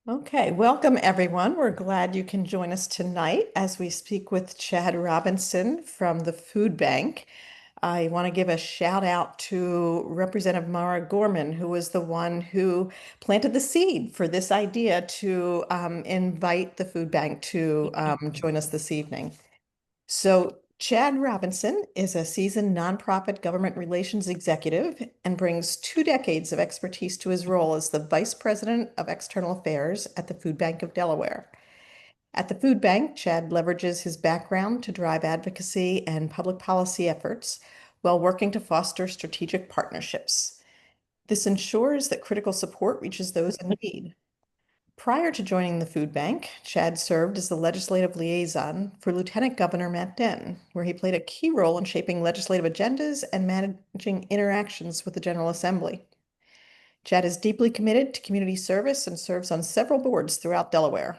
Okay, welcome everyone. We're glad you can join us tonight as we speak with Chad Robinson from the Food Bank. I want to give a shout out to Representative Mara Gorman, who was the one who planted the seed for this idea to invite the food bank to join us this evening. So, Chad Robinson is a seasoned nonprofit government relations executive and brings 2 decades of expertise to his role as the Vice President of External Affairs at the Food Bank of Delaware. At the Food Bank, Chad leverages his background to drive advocacy and public policy efforts while working to foster strategic partnerships. This ensures that critical support reaches those in need. Prior to joining the food bank, Chad served as the legislative liaison for Lieutenant Governor Matt Dent, where he played a key role in shaping legislative agendas and managing interactions with the General Assembly. Chad is deeply committed to community service and serves on several boards throughout Delaware.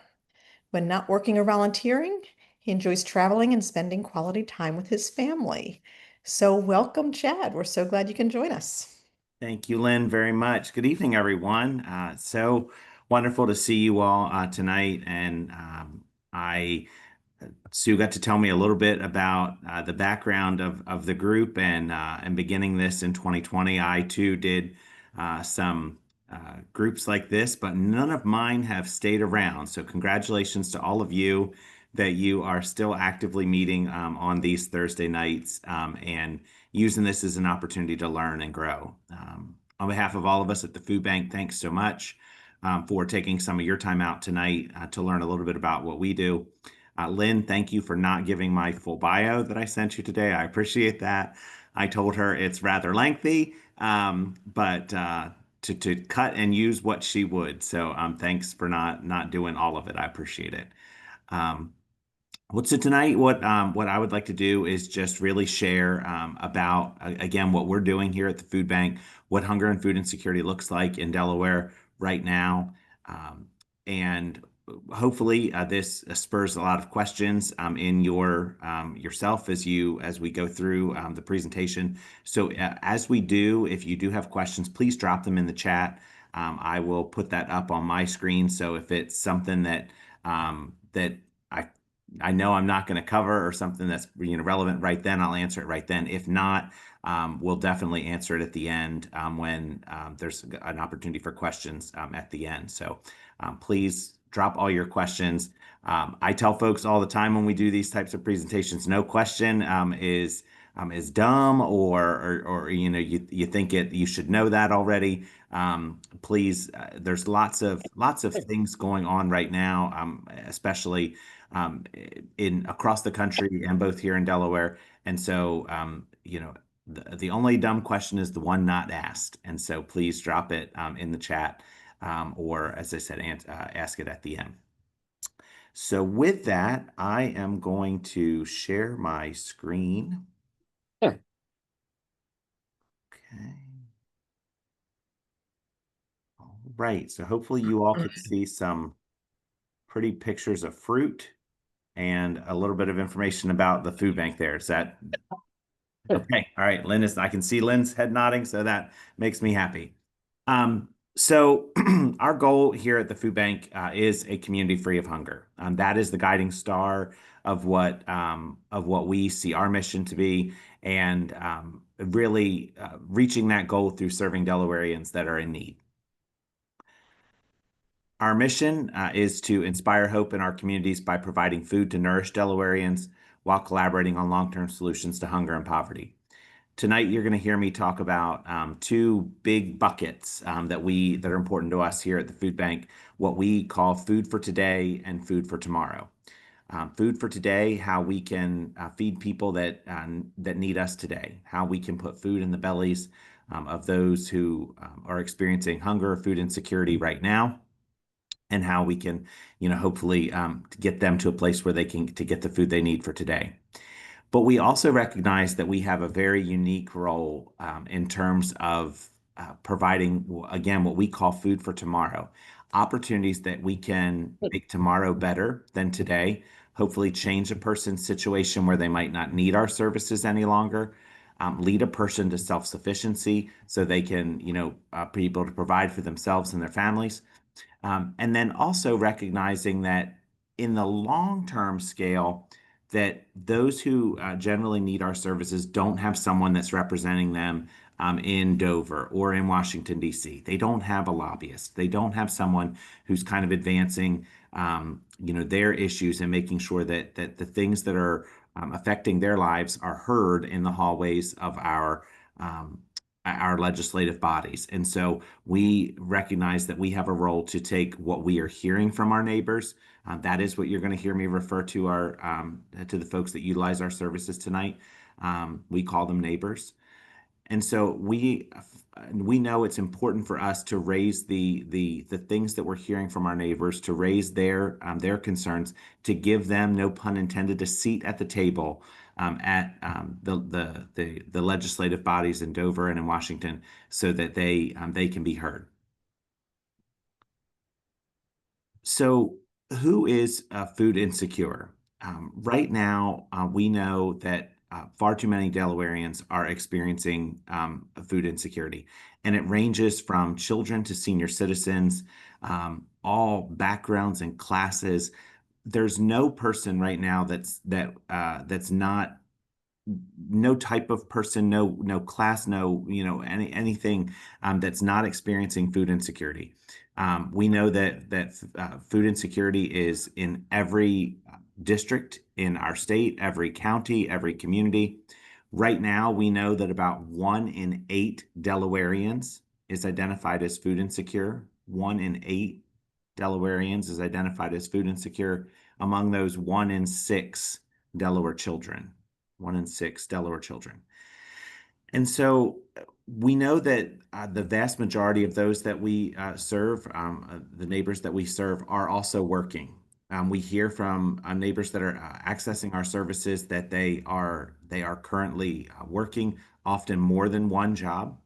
When not working or volunteering, he enjoys traveling and spending quality time with his family. So, welcome, Chad. We're so glad you can join us. Thank you, Lynn, very much. Good evening, everyone. So wonderful to see you all tonight. And I Sue got to tell me a little bit about the background of the group and beginning this in 2020. I too did some groups like this, but none of mine have stayed around. So congratulations to all of you that you are still actively meeting on these Thursday nights and using this as an opportunity to learn and grow. On behalf of all of us at the Food Bank, thanks so much for taking some of your time out tonight to learn a little bit about what we do. Lynn, thank you for not giving my full bio that I sent you today. I appreciate that. I told her it's rather lengthy, but to cut and use what she would. So thanks for not doing all of it. I appreciate it. Um, so tonight, what I would like to do is just really share about again what we're doing here at the food bank, what hunger and food insecurity looks like in Delaware right now, and hopefully this spurs a lot of questions in yourself as we go through the presentation. So as we do, if you do have questions, please drop them in the chat. I will put that up on my screen. So if it's something that I I know I'm not going to cover or something that's relevant right then, I'll answer it right then. If not, we'll definitely answer it at the end when there's an opportunity for questions at the end. So please drop all your questions. I tell folks all the time when we do these types of presentations, no question is dumb or you think you should know that already. Please, there's lots of things going on right now, especially in across the country and both here in Delaware. And so, the only dumb question is the one not asked. And so please drop it in the chat or, as I said, ask it at the end. So with that, I am going to share my screen. Sure. Okay. All right. So hopefully you all can see some pretty pictures of fruit and a little bit of information about the food bank there. Is that okay? All right, I can see Lynn's head nodding, so that makes me happy. So our goal here at the food bank is a community free of hunger. That is the guiding star of what we see our mission to be, and really reaching that goal through serving Delawareans that are in need. Our mission is to inspire hope in our communities by providing food to nourish Delawareans while collaborating on long-term solutions to hunger and poverty. Tonight, you're going to hear me talk about two big buckets that are important to us here at the food bank, what we call food for today and food for tomorrow. Food for today, how we can feed people that need us today, how we can put food in the bellies of those who are experiencing hunger or food insecurity right now, and how we can, hopefully get them to a place where they can to get the food they need for today. But we also recognize that we have a very unique role in terms of providing, again, what we call food for tomorrow, opportunities that we can make tomorrow better than today, hopefully change a person's situation where they might not need our services any longer, lead a person to self-sufficiency so they can, be able to provide for themselves and their families. And then also recognizing that in the long-term scale, that those who generally need our services don't have someone that's representing them in Dover or in Washington, D.C. They don't have a lobbyist. They don't have someone who's kind of advancing, their issues and making sure that the things that are affecting their lives are heard in the hallways of um, our legislative bodies. And so we recognize that we have a role to take what we are hearing from our neighbors. That is what you're going to hear me refer to to the folks that utilize our services tonight. We call them neighbors. And so we know it's important for us to raise the things that we're hearing from our neighbors, to raise their concerns, to give them, no pun intended, a seat at the table at the legislative bodies in Dover and in Washington, so that they can be heard. So, who is food insecure? Right now, we know that far too many Delawareans are experiencing food insecurity, and it ranges from children to senior citizens, all backgrounds and classes. There's no person right now that's not, no type of person, no class, no anything that's not experiencing food insecurity. We know that food insecurity is in every district in our state, every county, every community. Right now, we know that about 1 in 8 Delawareans is identified as food insecure. 1 in 8 Delawareans is identified as food insecure. Among those, 1 in 6 Delaware children. 1 in 6 Delaware children. And so we know that the vast majority of those that we serve, the neighbors that we serve, are also working. We hear from neighbors that are accessing our services that they are currently working, often more than one job.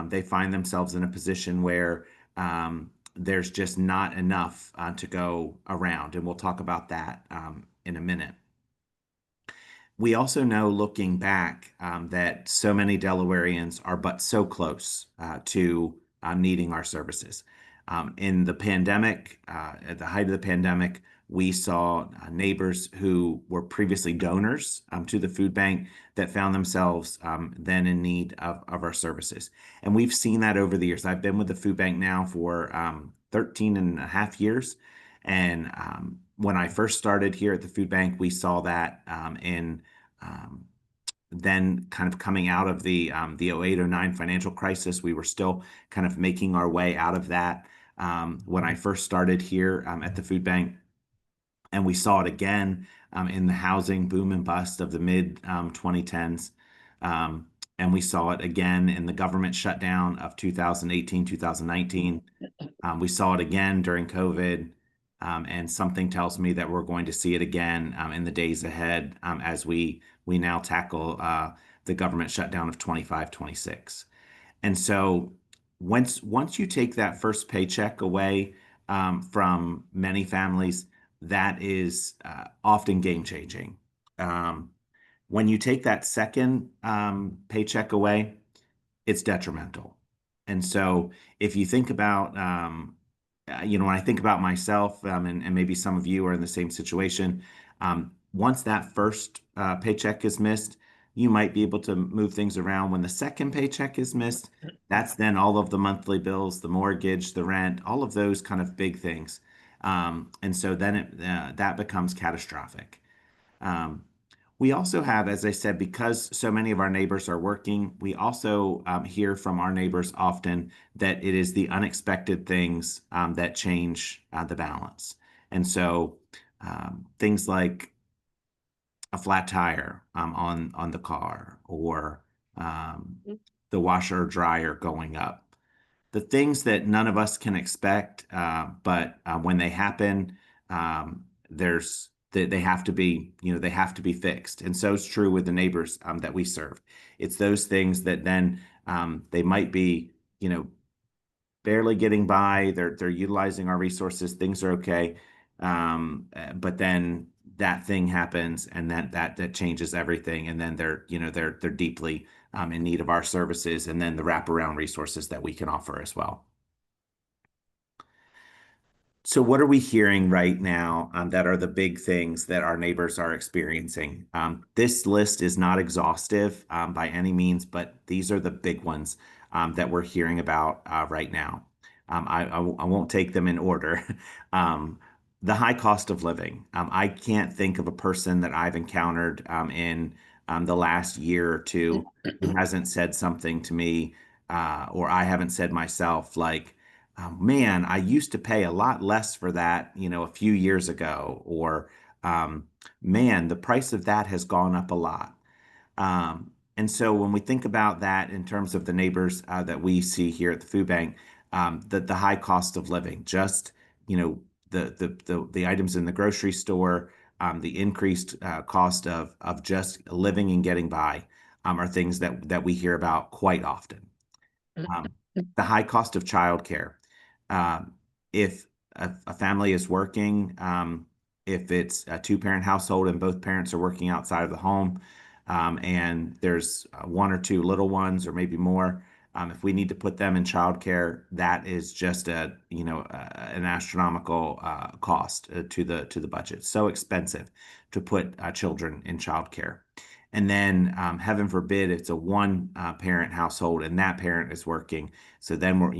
They find themselves in a position where there's just not enough to go around, and we'll talk about that in a minute. We also know, looking back, that so many Delawareans are but so close to needing our services. In the pandemic, at the height of the pandemic, we saw neighbors who were previously donors to the food bank that found themselves then in need of our services. And we've seen that over the years. I've been with the food bank now for 13 and a half years. And when I first started here at the food bank, we saw that in um, then kind of coming out of the 08-09 financial crisis. We were still kind of making our way out of that when I first started here at the food bank. And we saw it again in the housing boom and bust of the mid 2010s. And we saw it again in the government shutdown of 2018, 2019. We saw it again during COVID, and something tells me that we're going to see it again in the days ahead as we now tackle the government shutdown of 25, 26. And so once you take that first paycheck away from many families, that is often game changing. Um, when you take that second paycheck away, it's detrimental. And so if you think about, when I think about myself, and maybe some of you are in the same situation, once that first paycheck is missed, you might be able to move things around. When the second paycheck is missed, that's then all of the monthly bills, the mortgage, the rent, all of those kind of big things. And so then that becomes catastrophic. Um, we also have, as I said, because so many of our neighbors are working, we also hear from our neighbors often that it is the unexpected things that change the balance. And so things like a flat tire on the car, or um, the washer or dryer going up, the things that none of us can expect, but when they happen, they have to be, they have to be fixed. And so it's true with the neighbors that we serve. It's those things that then they might be, barely getting by. They're utilizing our resources. Things are okay, but then that thing happens, and that changes everything. And then they're deeply in need of our services, and then the wraparound resources that we can offer as well. So, what are we hearing right now that are the big things that our neighbors are experiencing? This list is not exhaustive by any means, but these are the big ones that we're hearing about right now. I won't take them in order. Um, the high cost of living. I can't think of a person that I've encountered in the last year or two who hasn't said something to me, or I haven't said myself, like, man, I used to pay a lot less for that, a few years ago, or um, man, the price of that has gone up a lot. And so when we think about that in terms of the neighbors that we see here at the food bank, the high cost of living, just the items in the grocery store, the increased cost of just living and getting by, are things that we hear about quite often. um, the high cost of childcare. Um, if a family is working, if it's a two-parent household and both parents are working outside of the home, and there's one or two little ones or maybe more, if we need to put them in childcare, that is just an astronomical cost to the budget. So expensive to put children in childcare. And then, heaven forbid, it's a one parent household and that parent is working. So then we're,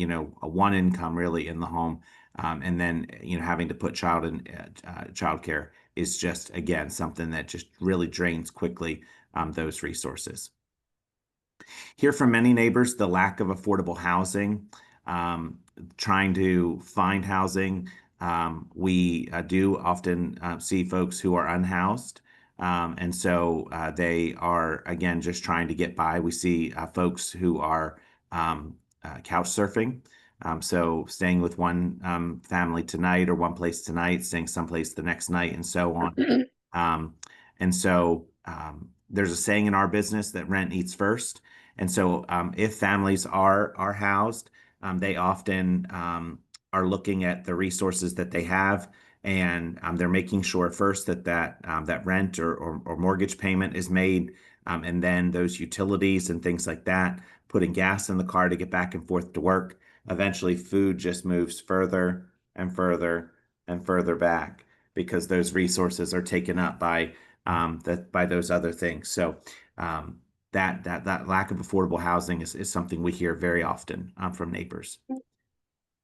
a one income really in the home. And then, having to put child care is just, again, something that just really drains quickly those resources. Hear from many neighbors the lack of affordable housing, um, trying to find housing. We do often see folks who are unhoused. And so they are, again, just trying to get by. We see folks who are couch surfing. So staying with one family tonight or one place tonight, staying someplace the next night, and so on. Um, and so there's a saying in our business that rent eats first. And so if families are housed, they often are looking at the resources that they have, and they're making sure first that rent or mortgage payment is made, and then those utilities and things like that, putting gas in the car to get back and forth to work. Eventually, food just moves further and further and further back because those resources are taken up by those other things. So um, that lack of affordable housing is something we hear very often from neighbors.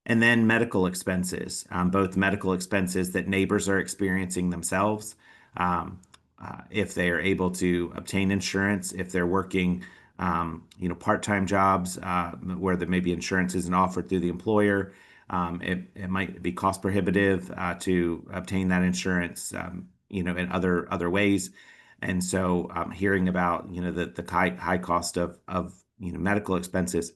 And then medical expenses, both medical expenses that neighbors are experiencing themselves, if they are able to obtain insurance, if they're working, part-time jobs where there maybe insurance isn't offered through the employer. It might be cost prohibitive to obtain that insurance, in other ways. And so, hearing about, the high cost of medical expenses,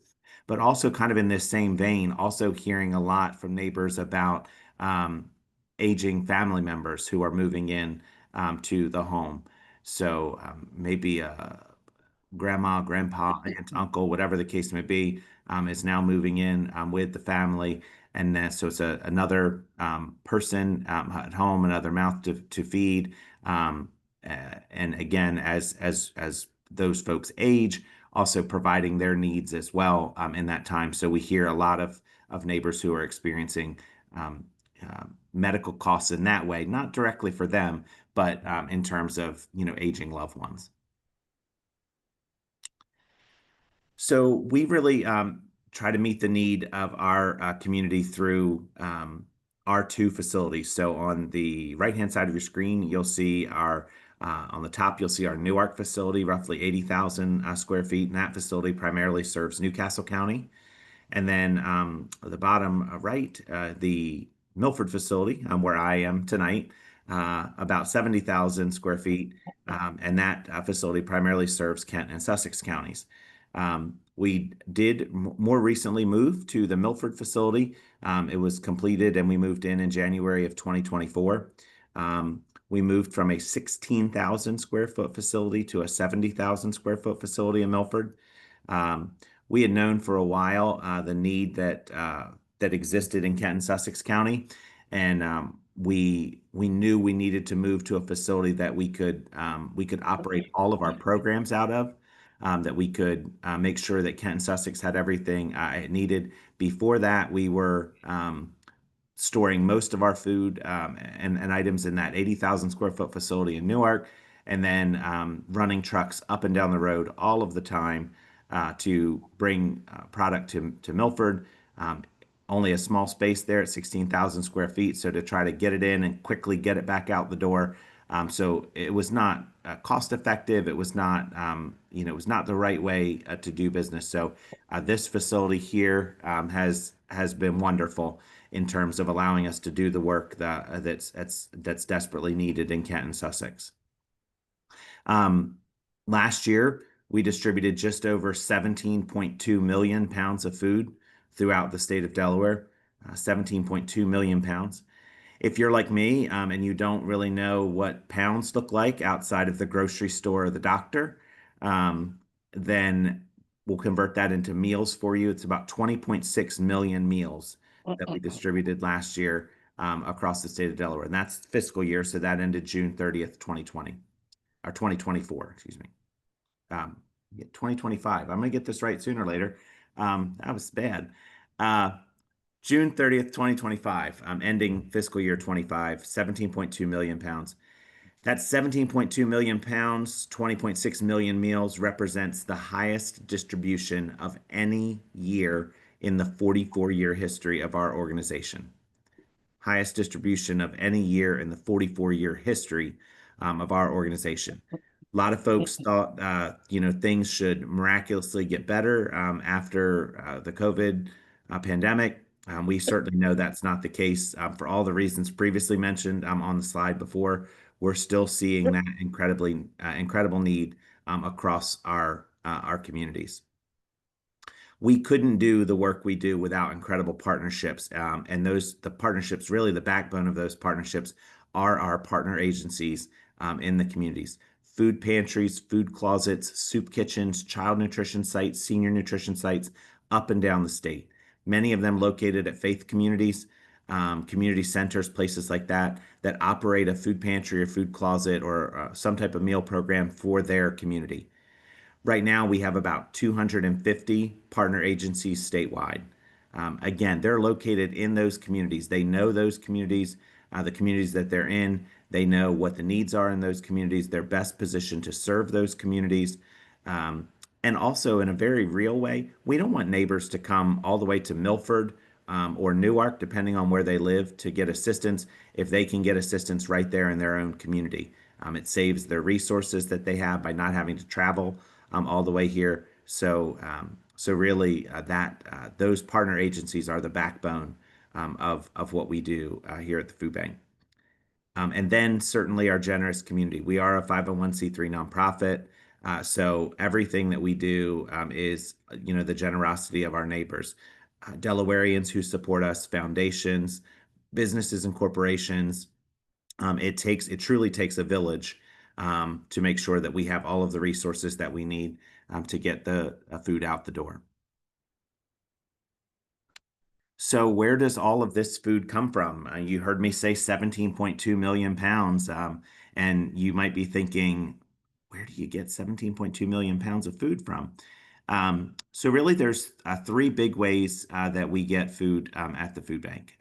but also kind of in this same vein, also hearing a lot from neighbors about um, aging family members who are moving in to the home. So maybe grandma, grandpa, aunt, uncle, whatever the case may be, is now moving in with the family. And then, so it's another person at home, another mouth to feed. Um, and again, as those folks age, also providing their needs as well in that time. So we hear a lot of neighbors who are experiencing um, medical costs in that way, not directly for them, but in terms of aging loved ones. So we really try to meet the need of our community through our two facilities. So on the right-hand side of your screen, you'll see on the top, you'll see our Newark facility, roughly 80,000 square feet. And that facility primarily serves Newcastle County. And then at the bottom right, the Milford facility, where I am tonight, about 70,000 square feet. And that facility primarily serves Kent and Sussex counties. We did more recently move to the Milford facility. It was completed and we moved in January of 2024. We moved from a 16,000 square foot facility to a 70,000 square foot facility in Milford. Um, we had known for a while the need that existed in Kent and Sussex County, and we knew we needed to move to a facility that we could operate all of our programs out of, that we could make sure that Kent and Sussex had everything it needed. Before that, we were storing most of our food and items in that 80,000 square foot facility in Newark, and then running trucks up and down the road all of the time to bring product to Milford. Um, Only a small space there at 16,000 square feet. So to try to get it in and quickly get it back out the door. So it was not cost effective. It was not, it was not the right way to do business. So this facility here has been wonderful in terms of allowing us to do the work that's desperately needed in Kent and Sussex. Um, Last year, we distributed just over 17.2 million pounds of food throughout the state of Delaware, 17.2 million pounds. If you're like me, and you don't really know what pounds look like outside of the grocery store or the doctor, then we'll convert that into meals for you. It's about 20.6 million meals that we distributed last year across the state of Delaware. And that's fiscal year, so that ended June 30th, 2020, or 2024, excuse me. Um, 2025. I'm going to get this right sooner or later. That was bad. Uh, June 30th, 2025, ending fiscal year 25, 17.2 million pounds. That's 17.2 million pounds, 20.6 million meals represents the highest distribution of any year in the 44-year history of our organization. Highest distribution of any year in the 44-year history of our organization. A lot of folks thought, things should miraculously get better after the COVID pandemic. We certainly know that's not the case for all the reasons previously mentioned on the slide before. We're still seeing that incredible need across our communities. We couldn't do the work we do without incredible partnerships. And the partnerships, really the backbone of those partnerships are our partner agencies in the communities. Food pantries, food closets, soup kitchens, child nutrition sites, senior nutrition sites up and down the state. Many of them located at faith communities, community centers, places like that, that operate a food pantry or food closet or some type of meal program for their community. Right now, we have about 250 partner agencies statewide. Again, they're located in those communities. They know those communities, the communities that they're in. They know what the needs are in those communities. They're best positioned to serve those communities. And also, in a very real way, we don't want neighbors to come all the way to Milford or Newark, depending on where they live, to get assistance if they can get assistance right there in their own community. It saves their resources that they have by not having to travel all the way here. So really, those partner agencies are the backbone of what we do here at the food bank. And then certainly our generous community. We are a 501c3 nonprofit. So everything that we do is, the generosity of our neighbors, Delawareans who support us, foundations, businesses and corporations. It truly takes a village to make sure that we have all of the resources that we need to get the food out the door. So where does all of this food come from? You heard me say 17.2 million pounds, and you might be thinking, where do you get 17.2 million pounds of food from? So really, there's three big ways that we get food at the food bank.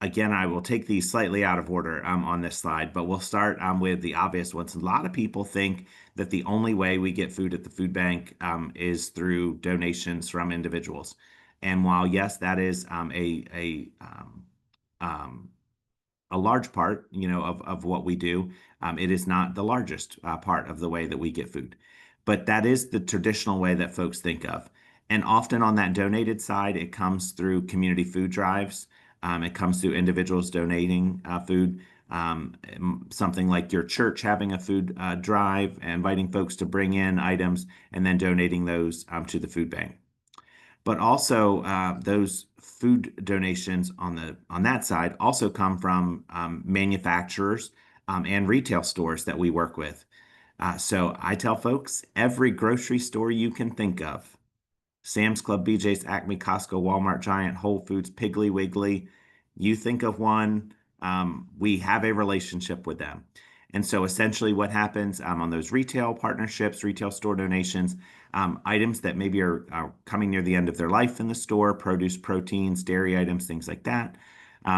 Again, I will take these slightly out of order on this slide, but we'll start with the obvious ones. A lot of people think that the only way we get food at the food bank is through donations from individuals. And while yes, that is a large part, of what we do, it is not the largest part of the way that we get food. But that is the traditional way that folks think of. And often on that donated side, it comes through community food drives. It comes through individuals donating food, something like your church having a food drive, inviting folks to bring in items and then donating those to the food bank. But also those food donations on that side also come from manufacturers and retail stores that we work with. So I tell folks, every grocery store you can think of, Sam's Club, BJ's, Acme, Costco, Walmart, Giant, Whole Foods, Piggly Wiggly. You think of one, we have a relationship with them. And so essentially what happens on those retail partnerships, retail store donations, items that maybe are coming near the end of their life in the store, produce, proteins, dairy items, things like that,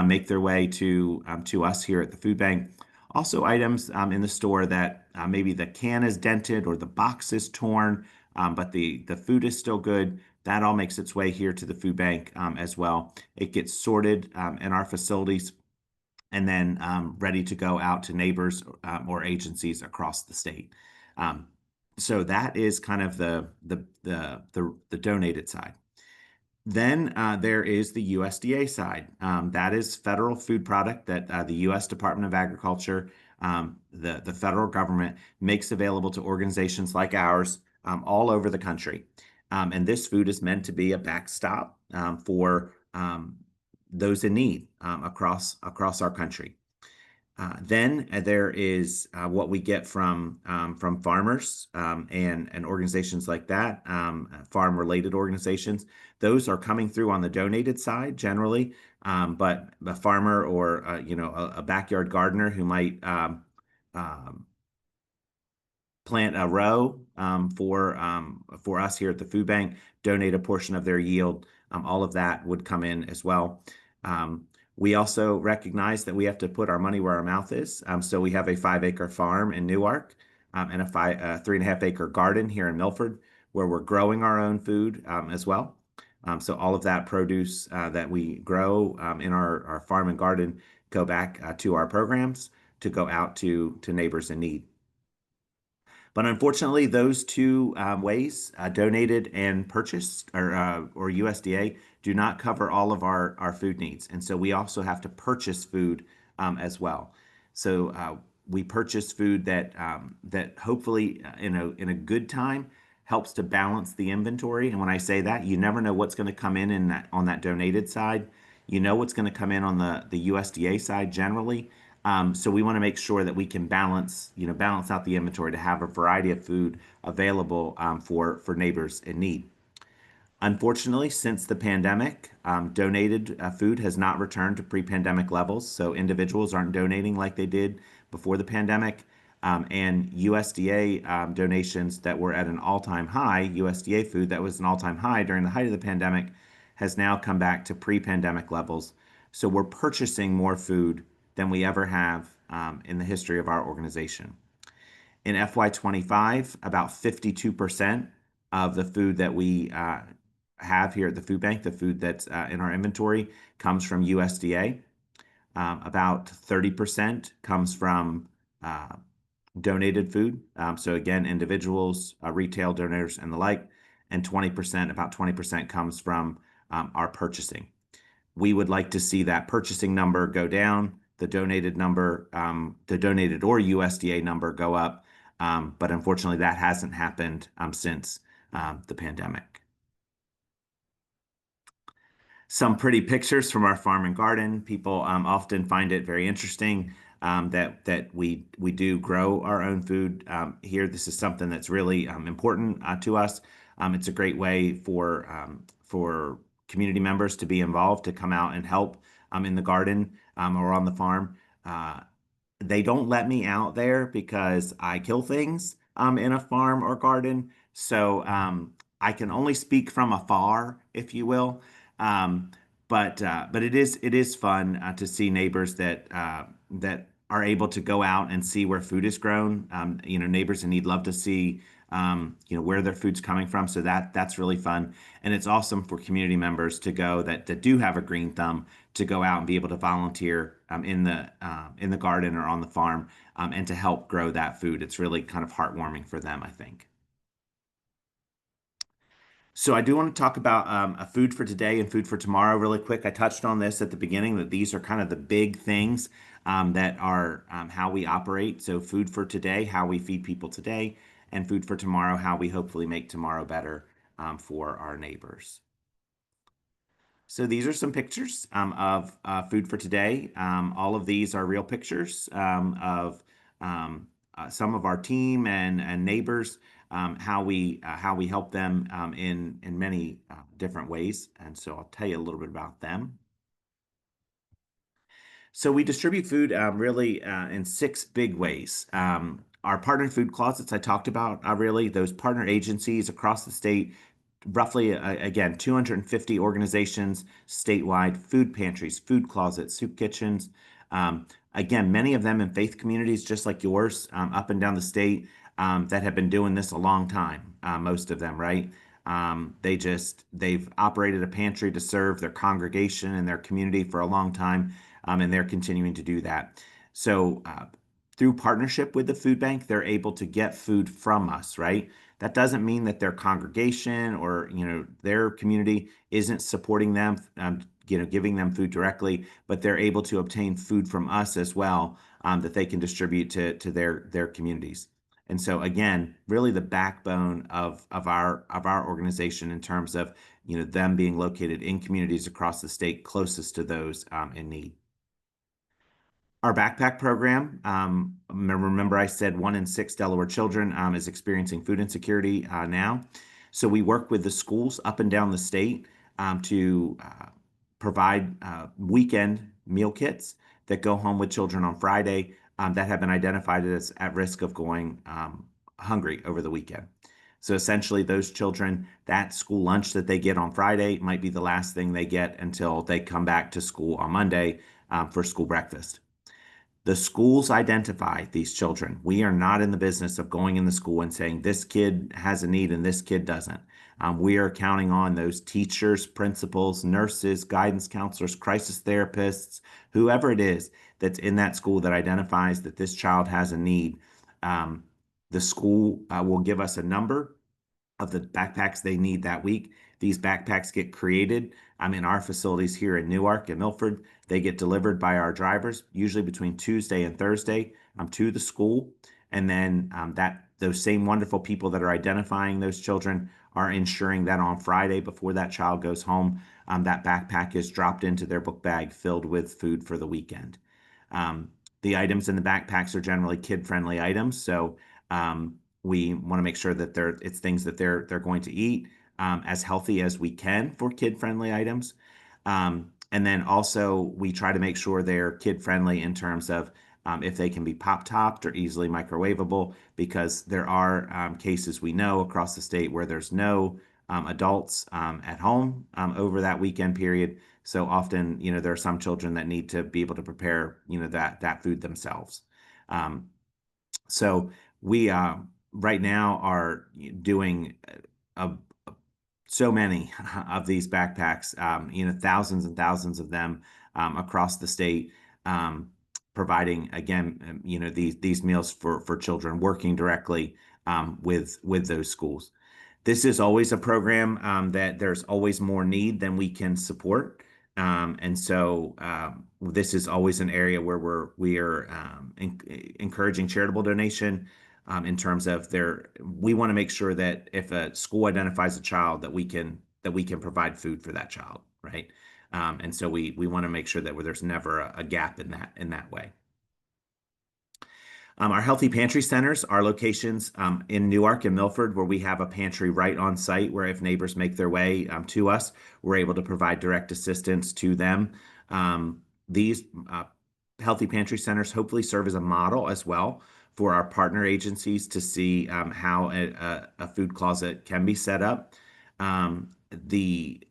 make their way to us here at the food bank. Also, items in the store that maybe the can is dented or the box is torn, but the food is still good. That all makes its way here to the food bank as well. It gets sorted in our facilities and then ready to go out to neighbors or agencies across the state. Um, so that is kind of the donated side. Then there is the USDA side. That is federal food product that the U.S. Department of Agriculture, the federal government, makes available to organizations like ours all over the country. And this food is meant to be a backstop for those in need across our country. Then there is what we get from farmers and organizations like that, farm-related organizations. Those are coming through on the donated side generally, but a farmer or a backyard gardener who might um, plant a row for us here at the food bank, donate a portion of their yield. All of that would come in as well. Um, we also recognize that we have to put our money where our mouth is. So we have a 5-acre farm in Newark and a 3.5-acre garden here in Milford where we're growing our own food as well. So all of that produce that we grow in our farm and garden go back to our programs to go out to neighbors in need. But unfortunately, those two ways, donated and purchased or USDA, do not cover all of our food needs. And so we also have to purchase food as well. So we purchase food that hopefully in a good time helps to balance the inventory. And when I say that, you never know what's going to come in that on that donated side. You know what's going to come in on the USDA side generally. So we want to make sure that we can balance out the inventory to have a variety of food available for neighbors in need. Unfortunately, since the pandemic, donated food has not returned to pre-pandemic levels. So individuals aren't donating like they did before the pandemic. And USDA donations that were at an all-time high, USDA food that was an all-time high during the height of the pandemic, has now come back to pre-pandemic levels. So we're purchasing more food than we ever have in the history of our organization. In FY25, about 52% of the food that we have here at the food bank, the food that's in our inventory, comes from USDA. About 30% comes from donated food. So again, individuals, retail donors, and the like. And 20%, about 20% comes from our purchasing. We would like to see that purchasing number go down, the donated number, the donated or USDA number go up. But unfortunately, that hasn't happened since the pandemic. Some pretty pictures from our farm and garden. People often find it very interesting that we do grow our own food here. This is something that's really important to us. It's a great way for community members to be involved, to come out and help in the garden or on the farm. They don't let me out there because I kill things in a farm or garden. So I can only speak from afar, if you will. Um, but it is fun to see neighbors that are able to go out and see where food is grown. Neighbors in need love to see where their food's coming from. So that's really fun, and it's awesome for community members to go that do have a green thumb to go out and be able to volunteer in the garden or on the farm and to help grow that food. It's really kind of heartwarming for them, I think. So I do want to talk about a food for today and food for tomorrow really quick. I touched on this at the beginning that these are kind of the big things that are how we operate. So food for today, how we feed people today, and food for tomorrow, how we hopefully make tomorrow better for our neighbors. So these are some pictures of food for today. All of these are real pictures of some of our team and neighbors, how we help them in many different ways. And so I'll tell you a little bit about them. So we distribute food really in six big ways. Our partner food closets I talked about, really those partner agencies across the state, roughly again 250 organizations statewide, food pantries, food closets, soup kitchens. Um, Again, many of them in faith communities just like yours, up and down the state, that have been doing this a long time. Most of them, right? They've operated a pantry to serve their congregation and their community for a long time, and they're continuing to do that. So, through partnership with the food bank, they're able to get food from us, right? That doesn't mean that their congregation or their community isn't supporting them, giving them food directly, but they're able to obtain food from us as well, that they can distribute to their communities. And so again, really the backbone of our organization in terms of them being located in communities across the state closest to those in need. Our backpack program, remember I said 1 in 6 Delaware children is experiencing food insecurity now. So we work with the schools up and down the state to provide weekend meal kits that go home with children on Friday that have been identified as at risk of going hungry over the weekend. So essentially, those children, that school lunch that they get on Friday might be the last thing they get until they come back to school on Monday for school breakfast. The schools identify these children. We are not in the business of going in the school and saying this kid has a need and this kid doesn't. We are counting on those teachers, principals, nurses, guidance counselors, crisis therapists, whoever it is that's in that school that identifies that this child has a need. Um, the school will give us a number of the backpacks they need that week. These backpacks get created in our facilities here in Newark and Milford. They get delivered by our drivers, usually between Tuesday and Thursday, to the school. And then that those same wonderful people that are identifying those children are ensuring that on Friday, before that child goes home, that backpack is dropped into their book bag filled with food for the weekend. Um, the items in the backpacks are generally kid-friendly items, so we want to make sure that it's things that they're going to eat, as healthy as we can for kid-friendly items. And then also we try to make sure they're kid-friendly in terms of if they can be pop-topped or easily microwavable, because there are cases we know across the state where there's no adults at home over that weekend period. So often, there are some children that need to be able to prepare, that food themselves. Um, so we right now are doing uh, so many of these backpacks, thousands and thousands of them across the state, um, providing again, these meals for children, working directly with those schools. This is always a program that there's always more need than we can support. And so this is always an area where we are encouraging charitable donation in terms of we want to make sure that if a school identifies a child that we can provide food for that child, right? And so we want to make sure that there's never a gap in that way. Our healthy pantry centers are locations in Newark and Milford where we have a pantry right on site where if neighbors make their way to us, we're able to provide direct assistance to them. These healthy pantry centers hopefully serve as a model as well for our partner agencies to see how a food closet can be set up. The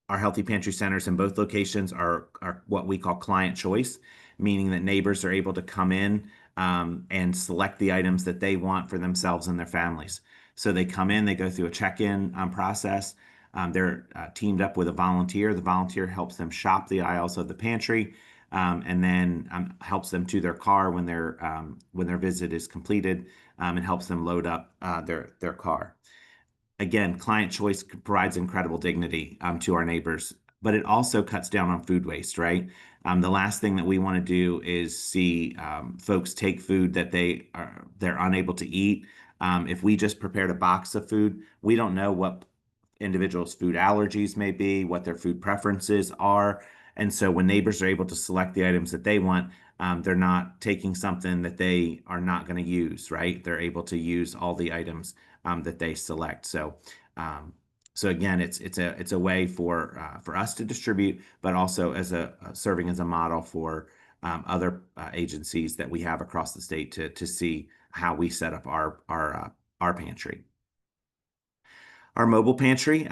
Our healthy pantry centers in both locations are what we call client choice, meaning that neighbors are able to come in and select the items that they want for themselves and their families. So they come in, they go through a check-in process. They're teamed up with a volunteer. The volunteer helps them shop the aisles of the pantry, and then helps them to their car when their visit is completed, and helps them load up their car. Again, client choice provides incredible dignity to our neighbors, but it also cuts down on food waste, right? The last thing that we want to do is see folks take food that they're unable to eat. If we just prepared a box of food, we don't know what individuals' food allergies may be, what their food preferences are. And so when neighbors are able to select the items that they want, they're not taking something that they are not going to use, right? They're able to use all the items that they select. So again, it's a way for us to distribute, but also as serving as a model for other agencies that we have across the state to see how we set up our pantry. Our mobile pantry,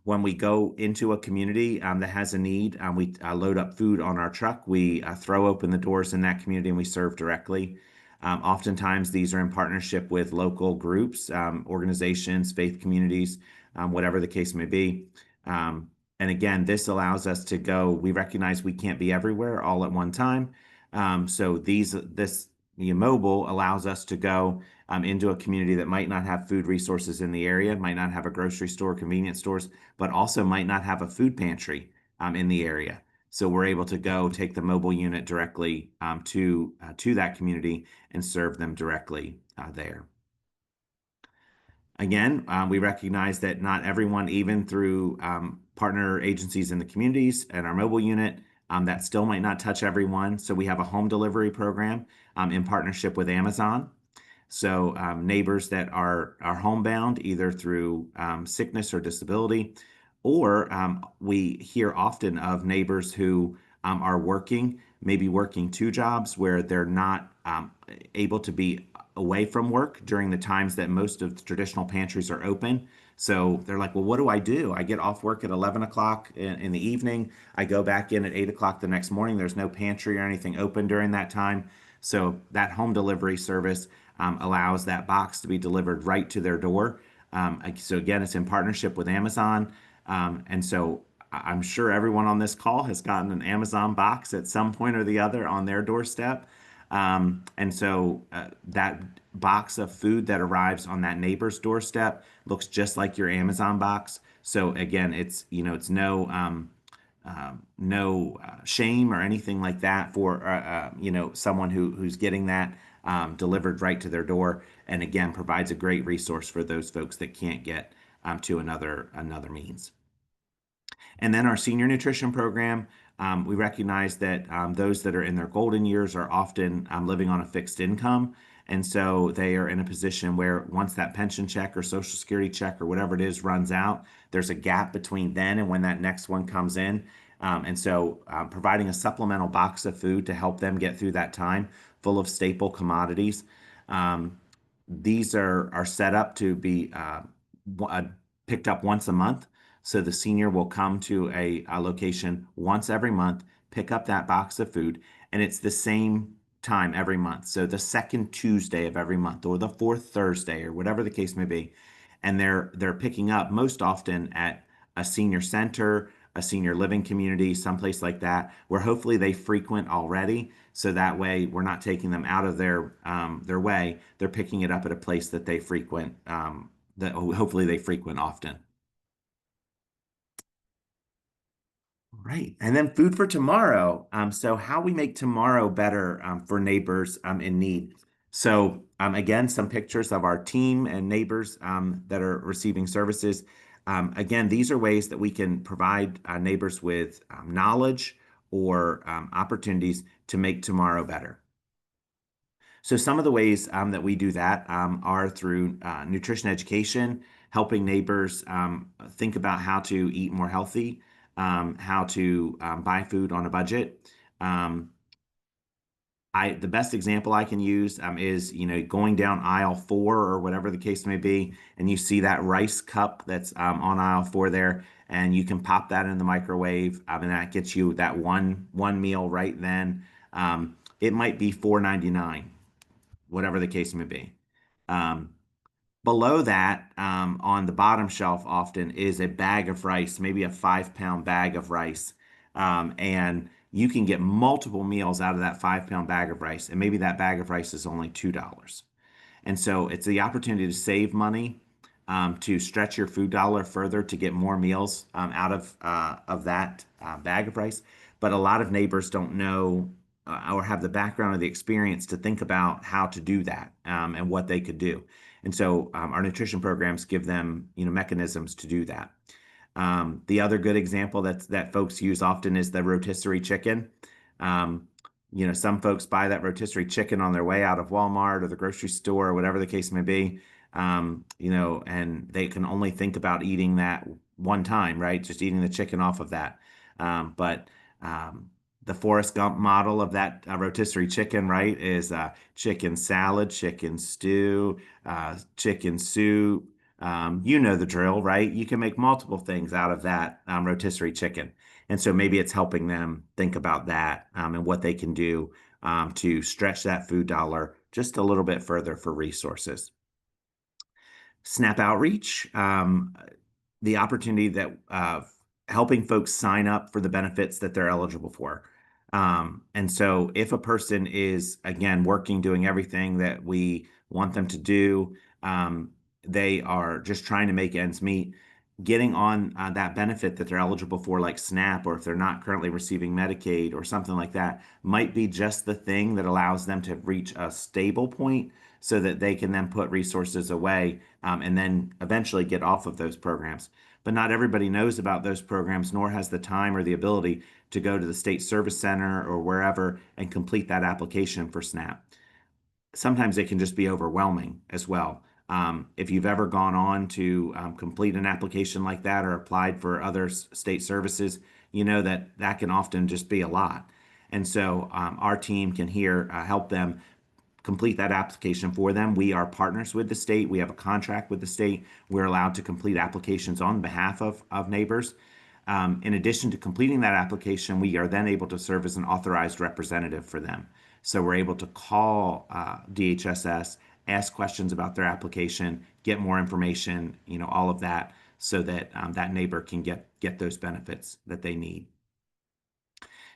when we go into a community that has a need, we load up food on our truck. We throw open the doors in that community and we serve directly. Oftentimes, these are in partnership with local groups, organizations, faith communities, whatever the case may be. And again, this allows us to go. We recognize we can't be everywhere all at one time. So this mobile allows us to go into a community that might not have food resources in the area, might not have a grocery store, convenience stores, but also might not have a food pantry in the area. So we're able to go take the mobile unit directly to that community and serve them directly there. Again, we recognize that not everyone, even through partner agencies in the communities and our mobile unit, that still might not touch everyone. So we have a home delivery program in partnership with Amazon. So neighbors that are homebound, either through sickness or disability, or we hear often of neighbors who are working, maybe working two jobs where they're not able to be away from work during the times that most of the traditional pantries are open. So they're like, well, what do I do? I get off work at 11 o'clock in the evening. I go back in at 8 o'clock the next morning. There's no pantry or anything open during that time. So that home delivery service allows that box to be delivered right to their door. So again, it's in partnership with Amazon. And so I'm sure everyone on this call has gotten an Amazon box at some point or the other on their doorstep. And so that box of food that arrives on that neighbor's doorstep looks just like your Amazon box. So again, it's no shame or anything like that for someone who's getting that delivered right to their door, and again provides a great resource for those folks that can't get to another means. And then our senior nutrition program, we recognize that those that are in their golden years are often living on a fixed income. And so they are in a position where once that pension check or Social Security check or whatever it is runs out, there's a gap between then and when that next one comes in. And so providing a supplemental box of food to help them get through that time full of staple commodities. These are set up to be picked up once a month. So the senior will come to a location once every month, pick up that box of food, and it's the same time every month. So the second Tuesday of every month, or the fourth Thursday, or whatever the case may be. And they're picking up most often at a senior center, a senior living community, someplace like that, where hopefully they frequent already. So that way we're not taking them out of their way. They're picking it up at a place that they frequent, that hopefully they frequent often. Right. And then food for tomorrow. So how we make tomorrow better for neighbors in need. So again, some pictures of our team and neighbors that are receiving services. Again, these are ways that we can provide neighbors with knowledge or opportunities to make tomorrow better. So some of the ways that we do that are through nutrition education, helping neighbors think about how to eat more healthy, how to buy food on a budget. Um, the best example I can use is going down aisle 4 or whatever the case may be, and you see that rice cup that's on aisle 4 there, and you can pop that in the microwave, and that gets you that one meal right then. It might be $4.99, whatever the case may be. Um, Below that, on the bottom shelf, often is a bag of rice, maybe a 5-pound bag of rice. And you can get multiple meals out of that 5-pound bag of rice. And maybe that bag of rice is only $2. And so it's the opportunity to save money, to stretch your food dollar further to get more meals out of that bag of rice. But a lot of neighbors don't know or have the background or the experience to think about how to do that and what they could do. And so our nutrition programs give them, mechanisms to do that. The other good example that folks use often is the rotisserie chicken. Um, some folks buy that rotisserie chicken on their way out of Walmart or the grocery store or whatever the case may be. And they can only think about eating that one time, right? Just eating the chicken off of that. But the Forrest Gump model of that rotisserie chicken, right, is chicken salad, chicken stew, chicken soup. You know the drill, right? You can make multiple things out of that rotisserie chicken. And so maybe it's helping them think about that and what they can do to stretch that food dollar just a little bit further for resources. Snap outreach, the opportunity that helping folks sign up for the benefits that they're eligible for. And so if a person is, again, working, doing everything that we want them to do, they are just trying to make ends meet, getting on that benefit that they're eligible for, like SNAP, or if they're not currently receiving Medicaid or something like that, might be just the thing that allows them to reach a stable point so that they can then put resources away and then eventually get off of those programs. But not everybody knows about those programs, nor has the time or the ability to go to the state service center or wherever and complete that application for SNAP. Sometimes it can just be overwhelming as well. If you've ever gone on to complete an application like that or applied for other state services, you know that that can often just be a lot. And so our team can here help them complete that application for them. We are partners with the state. We have a contract with the state. We're allowed to complete applications on behalf of neighbors. In addition to completing that application, we are then able to serve as an authorized representative for them. So we're able to call DHSS, ask questions about their application, get more information, all of that, so that that neighbor can get those benefits that they need.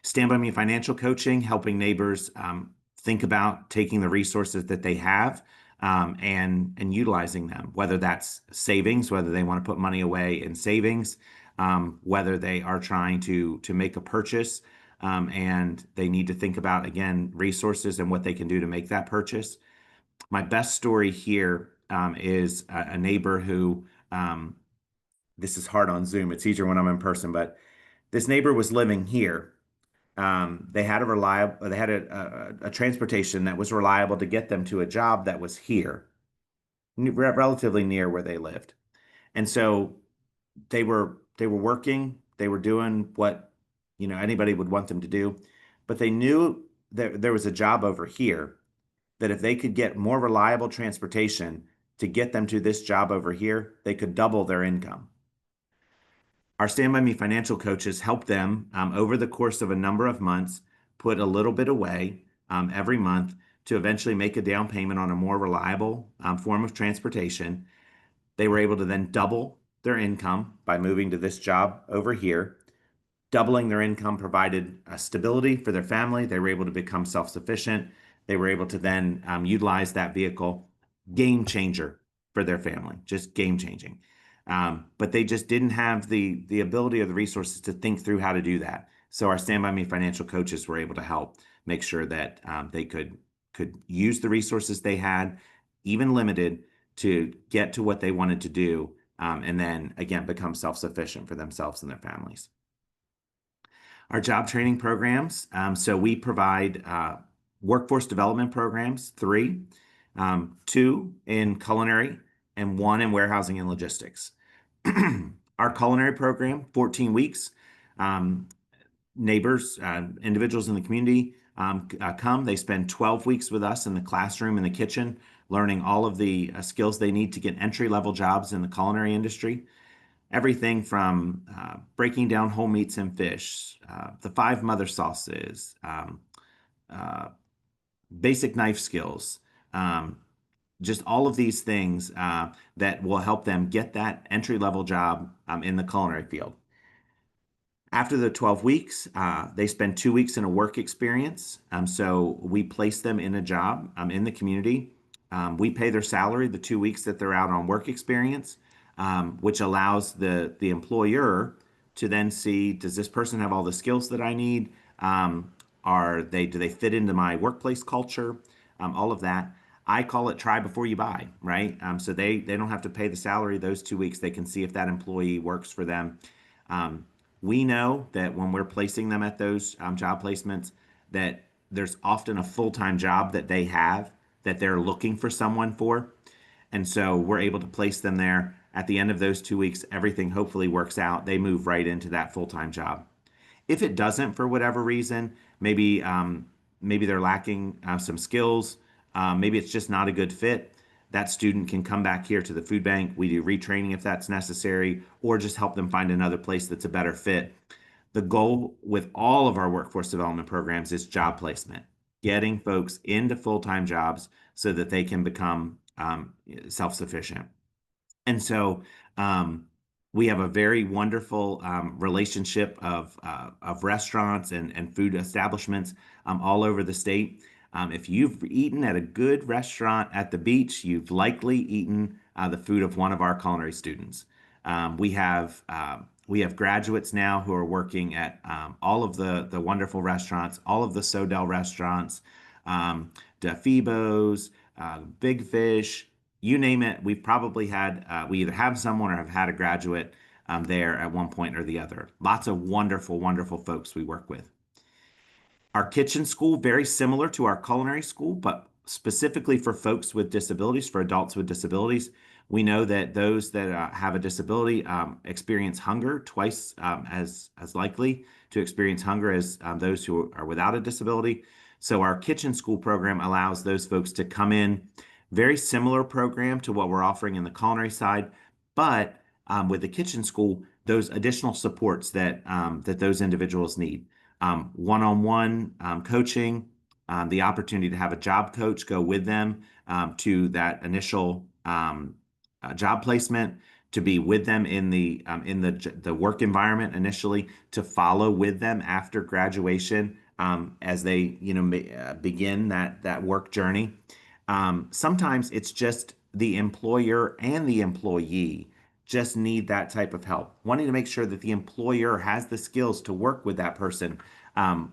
Stand By Me financial coaching, helping neighbors think about taking the resources that they have and utilizing them, whether that's savings, whether they want to put money away in savings, whether they are trying to make a purchase and they need to think about, again, resources and what they can do to make that purchase. My best story here is a neighbor who, this is hard on Zoom. It's easier when I'm in person, but this neighbor was living here. They had a transportation that was reliable to get them to a job that was here, relatively near where they lived. And so they were working, they were doing what anybody would want them to do, but they knew that there was a job over here that if they could get more reliable transportation to get them to this job over here, they could double their income. Our Stand By Me financial coaches help them over the course of a number of months put a little bit away every month to eventually make a down payment on a more reliable form of transportation. They were able to then double their income by moving to this job over here. Doubling their income provided stability for their family. They were able to become self-sufficient. They were able to then utilize that vehicle. Game changer for their family, just game changing. But they just didn't have the ability or the resources to think through how to do that. So our Stand By Me financial coaches were able to help make sure that they could use the resources they had, even limited, to get to what they wanted to do, and then again become self-sufficient for themselves and their families. Our job training programs. So we provide workforce development programs, 3, 2 in culinary and 1 in warehousing and logistics. Our culinary program, 14 weeks. Neighbors, individuals in the community come. They spend 12 weeks with us in the classroom, in the kitchen, learning all of the skills they need to get entry-level jobs in the culinary industry. Everything from breaking down whole meats and fish, the 5 mother sauces, basic knife skills, just all of these things that will help them get that entry-level job in the culinary field. After the 12 weeks, they spend 2 weeks in a work experience. So we place them in a job in the community. We pay their salary the 2 weeks that they're out on work experience, which allows the employer to then see, does this person have all the skills that I need? Do they fit into my workplace culture? All of that. I call it try before you buy, right? So they don't have to pay the salary those 2 weeks. They can see if that employee works for them. We know that when we're placing them at those job placements, that there's often a full-time job that they have that they're looking for someone for. And so we're able to place them there. At the end of those 2 weeks, everything hopefully works out. They move right into that full-time job. If it doesn't, for whatever reason, maybe they're lacking some skills, maybe it's just not a good fit. That student can come back here to the food bank. We do retraining if that's necessary, or just help them find another place that's a better fit. The goal with all of our workforce development programs is job placement, getting folks into full-time jobs so that they can become self-sufficient. And so we have a very wonderful relationship of restaurants and food establishments all over the state. If you've eaten at a good restaurant at the beach, you've likely eaten the food of one of our culinary students. We have graduates now who are working at all of the wonderful restaurants, all of the Sodell restaurants, DeFebo's, Big Fish, you name it. We've probably had, we either have someone or have had a graduate there at one point or the other. Lots of wonderful, wonderful folks we work with. Our kitchen school, very similar to our culinary school, but specifically for folks with disabilities, for adults with disabilities. We know that those that have a disability experience hunger twice as likely to experience hunger as those who are without a disability. So our kitchen school program allows those folks to come in, very similar program to what we're offering in the culinary side, but with the kitchen school, those additional supports that those individuals need, one-on-one coaching, the opportunity to have a job coach go with them to that initial job placement, to be with them in the work environment initially, to follow with them after graduation as they begin that work journey. Sometimes it's just the employer and the employee just need that type of help, wanting to make sure that the employer has the skills to work with that person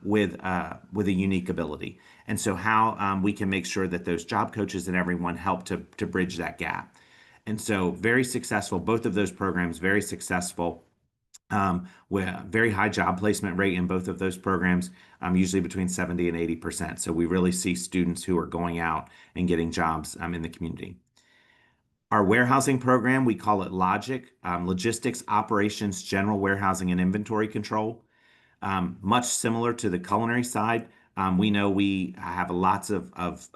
with a unique ability. And so how we can make sure that those job coaches and everyone help to bridge that gap. And so very successful, both of those programs, very successful. With a very high job placement rate in both of those programs, usually between 70 and 80%. So we really see students who are going out and getting jobs in the community. Our warehousing program, we call it LOGIC, Logistics, Operations, General Warehousing, and Inventory Control. Much similar to the culinary side. We know we have lots of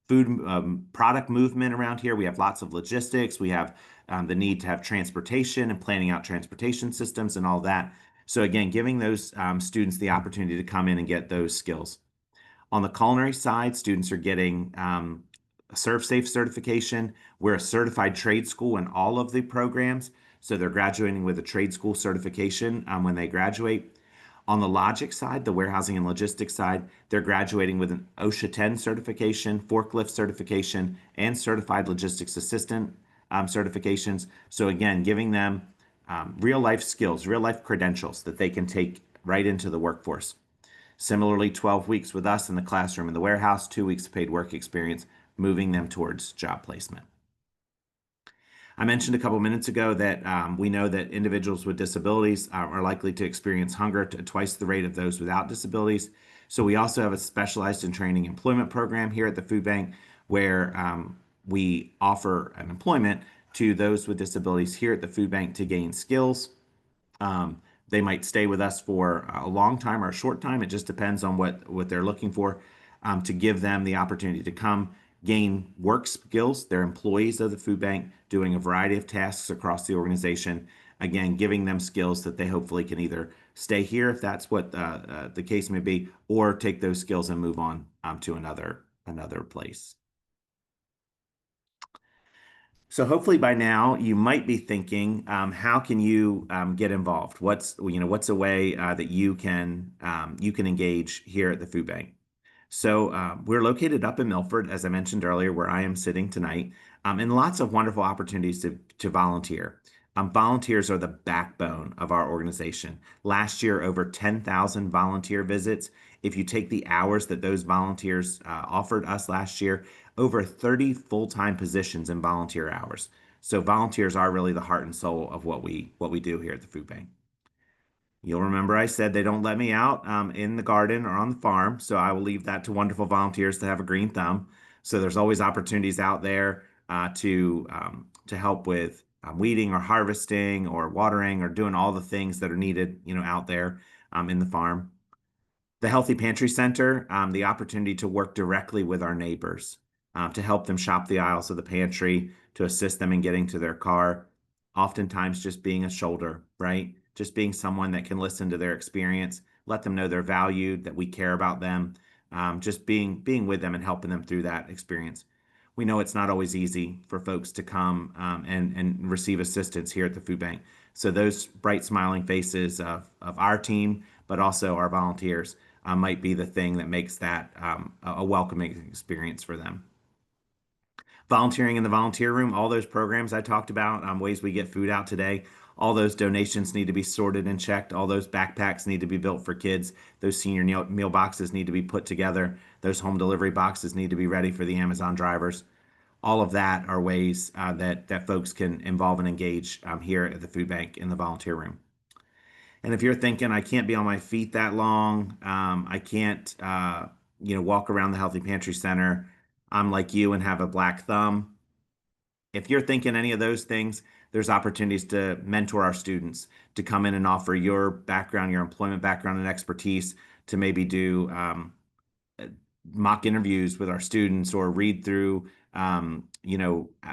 food product movement around here. We have lots of logistics. We have the need to have transportation and planning out transportation systems and all that. So again, giving those students the opportunity to come in and get those skills. On the culinary side, students are getting a ServSafe certification. We're a certified trade school in all of the programs. So they're graduating with a trade school certification when they graduate. On the logic side, the warehousing and logistics side, they're graduating with an OSHA 10 certification, forklift certification, and certified logistics assistant certifications. So again, giving them real life skills, real life credentials that they can take right into the workforce. Similarly, 12 weeks with us in the classroom in the warehouse, 2 weeks of paid work experience, moving them towards job placement. I mentioned a couple minutes ago that we know that individuals with disabilities are likely to experience hunger at twice the rate of those without disabilities. So we also have a specialized and training employment program here at the food bank where we offer an employment to those with disabilities here at the food bank to gain skills. They might stay with us for a long time or a short time. It just depends on what they're looking for, to give them the opportunity to come gain work skills. They're employees of the food bank doing a variety of tasks across the organization. Again, giving them skills that they hopefully can either stay here if that's what the case may be, or take those skills and move on to another place. So hopefully by now you might be thinking, how can you get involved? What's a way that you can engage here at the food bank? So we're located up in Milford, as I mentioned earlier, where I am sitting tonight, and lots of wonderful opportunities to volunteer. Volunteers are the backbone of our organization. Last year, over 10,000 volunteer visits. If you take the hours that those volunteers offered us last year, over 30 full-time positions in volunteer hours. So volunteers are really the heart and soul of what we do here at the food bank. You'll remember I said they don't let me out in the garden or on the farm, so I will leave that to wonderful volunteers to have a green thumb. So there's always opportunities out there to help with weeding or harvesting or watering or doing all the things that are needed, out there in the farm. The Healthy Pantry Center, the opportunity to work directly with our neighbors, to help them shop the aisles of the pantry, to assist them in getting to their car. Oftentimes, just being a shoulder, right? Just being someone that can listen to their experience, let them know they're valued, that we care about them, just being with them and helping them through that experience. We know it's not always easy for folks to come and receive assistance here at the food bank. So those bright smiling faces of our team, but also our volunteers, might be the thing that makes that a welcoming experience for them. Volunteering in the volunteer room, all those programs I talked about, ways we get food out today, all those donations need to be sorted and checked. All those backpacks need to be built for kids. Those senior meal boxes need to be put together. Those home delivery boxes need to be ready for the Amazon drivers. All of that are ways that folks can involve and engage here at the food bank in the volunteer room. And if you're thinking, I can't be on my feet that long, I can't, walk around the Healthy Pantry Center, I'm like you and have a black thumb. If you're thinking any of those things, there's opportunities to mentor our students, to come in and offer your background, your employment background and expertise, to maybe do mock interviews with our students or read through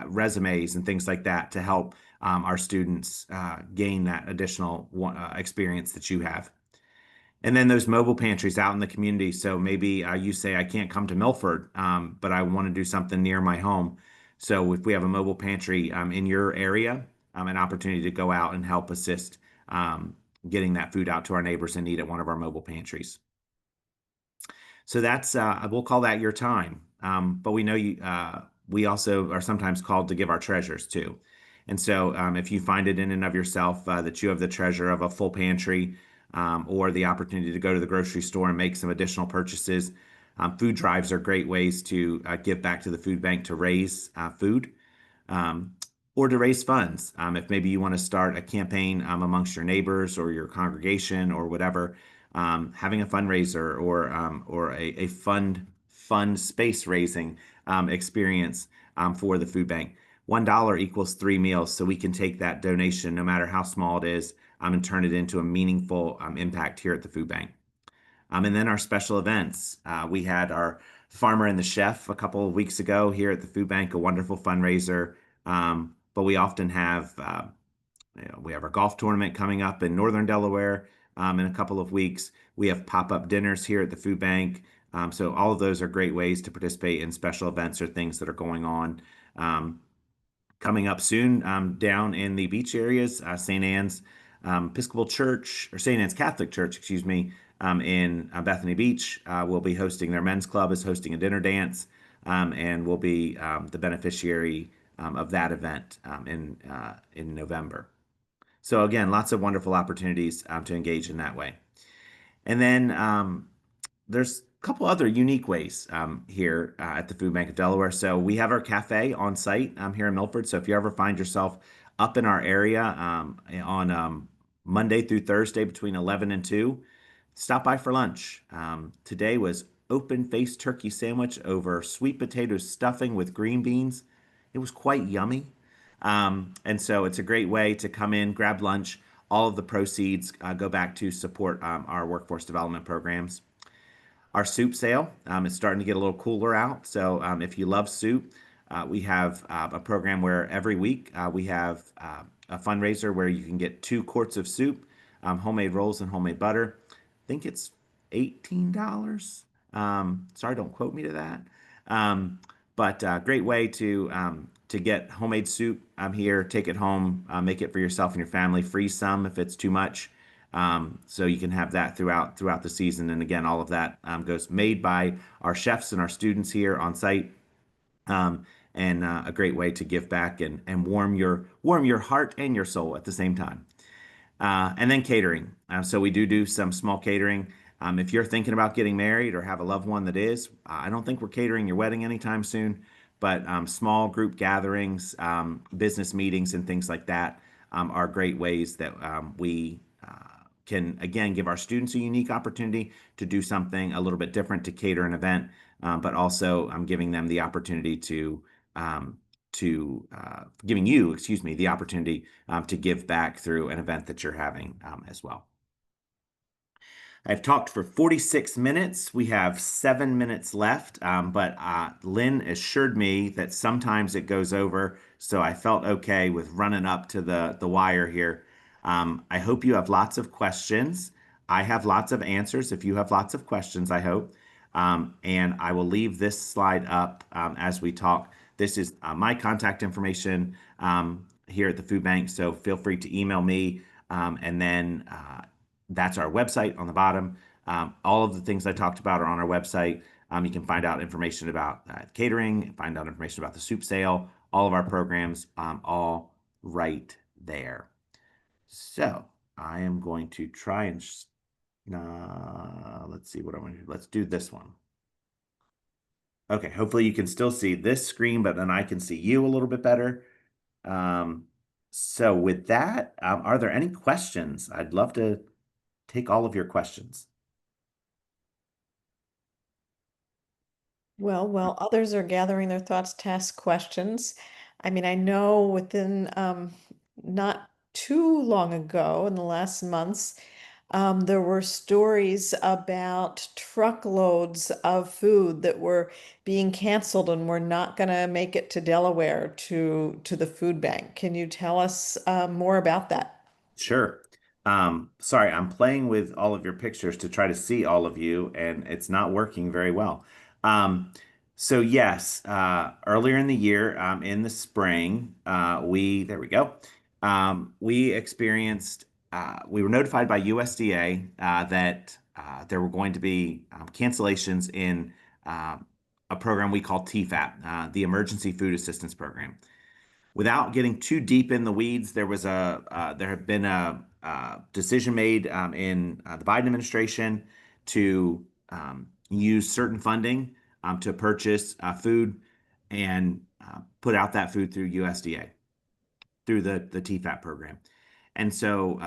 resumes and things like that to help our students gain that additional experience that you have. And then those mobile pantries out in the community. So maybe you say, I can't come to Milford, but I want to do something near my home. So if we have a mobile pantry in your area, an opportunity to go out and help assist getting that food out to our neighbors in need at one of our mobile pantries. So that's we'll call that your time. But we know we also are sometimes called to give our treasures too. And so if you find it in and of yourself that you have the treasure of a full pantry or the opportunity to go to the grocery store and make some additional purchases, food drives are great ways to give back to the food bank to raise food. Or to raise funds. If maybe you want to start a campaign amongst your neighbors or your congregation or whatever, having a fundraiser or a fund space raising experience for the food bank. $1 equals 3 meals, so we can take that donation, no matter how small it is, and turn it into a meaningful impact here at the food bank. And then our special events. We had our Farmer and the Chef a couple of weeks ago here at the food bank, a wonderful fundraiser. But we often have we have our golf tournament coming up in northern Delaware in a couple of weeks. We have pop-up dinners here at the food bank. So all of those are great ways to participate in special events or things that are going on. Coming up soon down in the beach areas, St. Anne's Episcopal Church, or St. Anne's Catholic Church, excuse me, in Bethany Beach will be hosting, their men's club is hosting a dinner dance, and will be the beneficiary of that event in November. So again, lots of wonderful opportunities to engage in that way. And then there's a couple other unique ways here at the Food Bank of Delaware. So we have our cafe on site here in Milford. So if you ever find yourself up in our area on Monday through Thursday between 11 and 2, stop by for lunch. Today was open-faced turkey sandwich over sweet potato stuffing with green beans. It was quite yummy. And so it's a great way to come in, grab lunch. All of the proceeds go back to support our workforce development programs. Our soup sale is starting to get a little cooler out. So if you love soup, we have a program where every week we have a fundraiser where you can get 2 quarts of soup, homemade rolls and homemade butter. I think it's $18. Sorry, don't quote me to that. But great way to get homemade soup here, take it home, make it for yourself and your family, freeze some if it's too much. So you can have that throughout the season. And again, all of that goes made by our chefs and our students here on site. And a great way to give back and warm your heart and your soul at the same time. And then catering. So we do some small catering. If you're thinking about getting married or have a loved one that is, I don't think we're catering your wedding anytime soon, but small group gatherings, business meetings, and things like that are great ways that we can, again, give our students a unique opportunity to do something a little bit different, to cater an event, but also giving them the opportunity to giving you, excuse me, the opportunity to give back through an event that you're having as well. I've talked for 46 minutes. We have 7 minutes left, but Lynn assured me that sometimes it goes over, so I felt okay with running up to the wire here. I hope you have lots of questions. I have lots of answers if you have lots of questions, I hope. And I will leave this slide up as we talk. This is my contact information here at the food bank, so feel free to email me. And then that's our website on the bottom. All of the things I talked about are on our website. You can find out information about catering, find out information about the soup sale, all of our programs, all right there. So I am going to try and let's see what I'm going to do. Let's do this one. Okay, hopefully you can still see this screen, but then I can see you a little bit better. So with that, are there any questions? I'd love to take all of your questions. Well, while others are gathering their thoughts to ask questions, I mean, I know within not too long ago, in the last months, there were stories about truckloads of food that were being canceled and were not going to make it to Delaware to the food bank. Can you tell us more about that? Sure. Sorry, I'm playing with all of your pictures to try to see all of you, and it's not working very well. So yes, earlier in the year, in the spring, there we go. We experienced, we were notified by USDA that there were going to be cancellations in a program we call TFAP, the Emergency Food Assistance Program. Without getting too deep in the weeds, there had been a decision made in the Biden administration to use certain funding to purchase food and put out that food through USDA through the TFAP program. And so,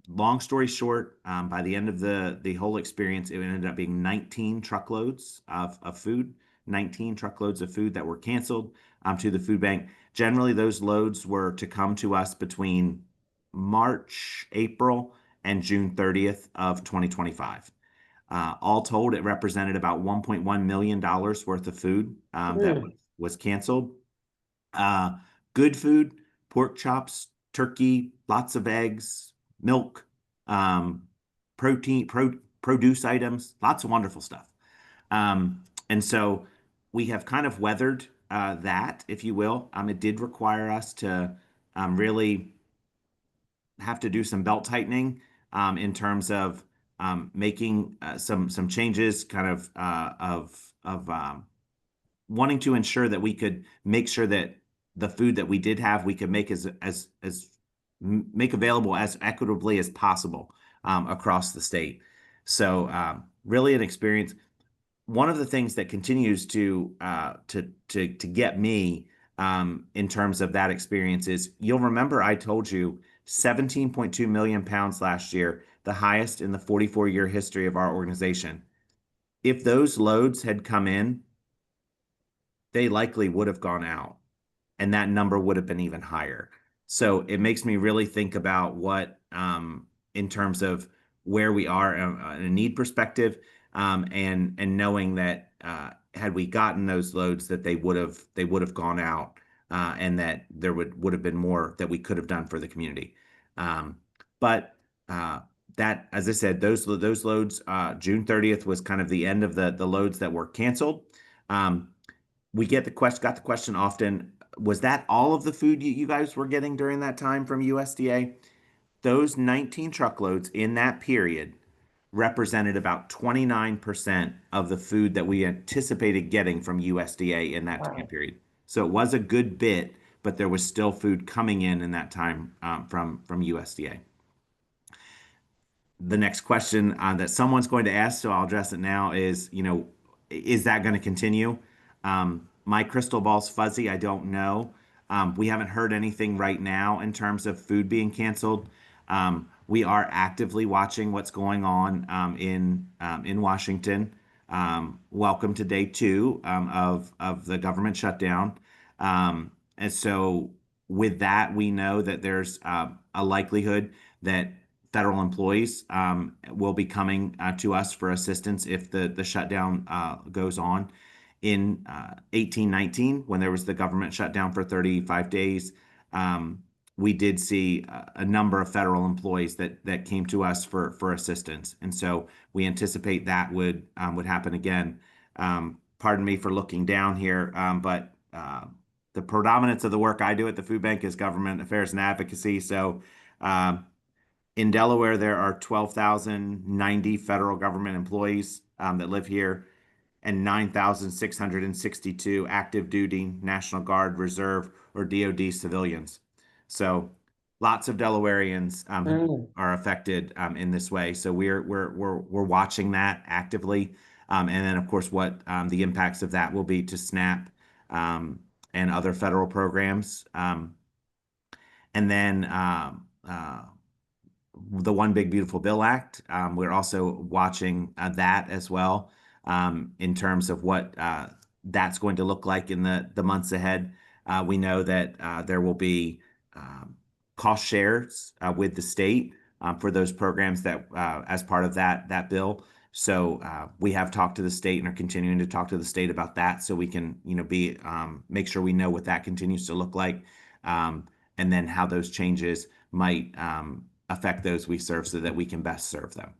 long story short, by the end of the whole experience, it ended up being 19 truckloads of food, 19 truckloads of food that were canceled to the food bank. Generally, those loads were to come to us between March, April, and June 30th of 2025. All told, it represented about $1.1 million worth of food that was canceled. Uh, Good food, pork chops, turkey, lots of eggs, milk, um, produce items, lots of wonderful stuff. And so we have kind of weathered that, if you will. It did require us to really have to do some belt tightening in terms of making some changes, kind of wanting to ensure that we could make sure that the food that we did have we could make make available as equitably as possible across the state. So really an experience. One of the things that continues to get me in terms of that experience is you'll remember I told you 17.2 million pounds last year, the highest in the 44-year history of our organization. If those loads had come in, they likely would have gone out and that number would have been even higher. So it makes me really think about what, in terms of where we are in a need perspective, and knowing that had we gotten those loads, that they would have gone out, and that there would have been more that we could have done for the community. But that, as I said, those loads, June 30th was kind of the end of the loads that were canceled. We got the question often, was that all of the food you guys were getting during that time from USDA? Those 19 truckloads in that period represented about 29% of the food that we anticipated getting from USDA in that time period. So it was a good bit, but there was still food coming in that time from USDA. The next question that someone's going to ask, so I'll address it now, is, is that going to continue? My crystal ball's fuzzy. I don't know. We haven't heard anything right now in terms of food being canceled. We are actively watching what's going on in Washington. Welcome to day 2 of the government shutdown. And so with that, we know that there's a likelihood that federal employees will be coming to us for assistance if the shutdown goes on. In 1819, when there was the government shutdown for 35 days, um, we did see a number of federal employees that came to us for assistance, and so we anticipate that would happen again. Pardon me for looking down here, but the predominance of the work I do at the food bank is government affairs and advocacy. So um, in Delaware, there are 12,090 federal government employees that live here and 9,662 active duty National Guard, Reserve, or DoD civilians. So lots of Delawareans Mm. are affected in this way. So we're watching that actively, and then of course what the impacts of that will be to SNAP and other federal programs, and then the One Big Beautiful Bill Act. We're also watching that as well in terms of what that's going to look like in the months ahead. We know that there will be um, cost shares with the state for those programs that as part of that bill. So we have talked to the state and are continuing to talk to the state about that, so we can be make sure we know what that continues to look like, and then how those changes might affect those we serve so that we can best serve them.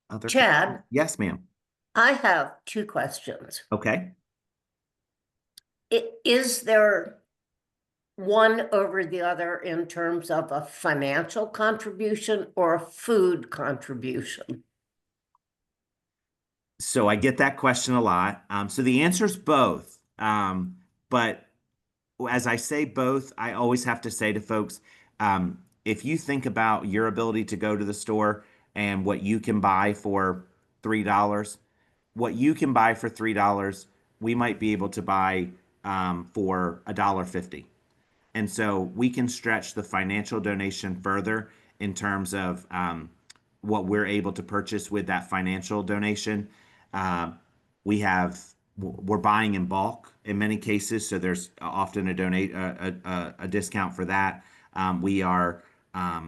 Other questions? Chad, Yes, ma'am. I have two questions. Okay. Is there one over the other in terms of a financial contribution or a food contribution? So I get that question a lot. So the answer is both. But as I say both, I always have to say to folks, if you think about your ability to go to the store and what you can buy for $3, what you can buy for $3, we might be able to buy for $1.50. And so we can stretch the financial donation further in terms of what we're able to purchase with that financial donation. Uh, we're buying in bulk in many cases, so there's often a discount for that. Um, we are a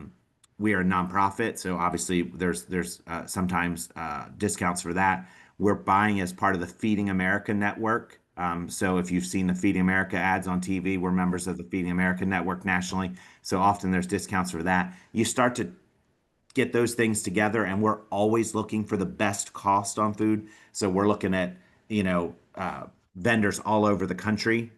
nonprofit, so obviously there's sometimes discounts for that. We're buying as part of the Feeding America network. So if you've seen the Feeding America ads on TV, we're members of the Feeding America network nationally. So often there's discounts for that. You start to get those things together, and we're always looking for the best cost on food. So we're looking at, vendors all over the country.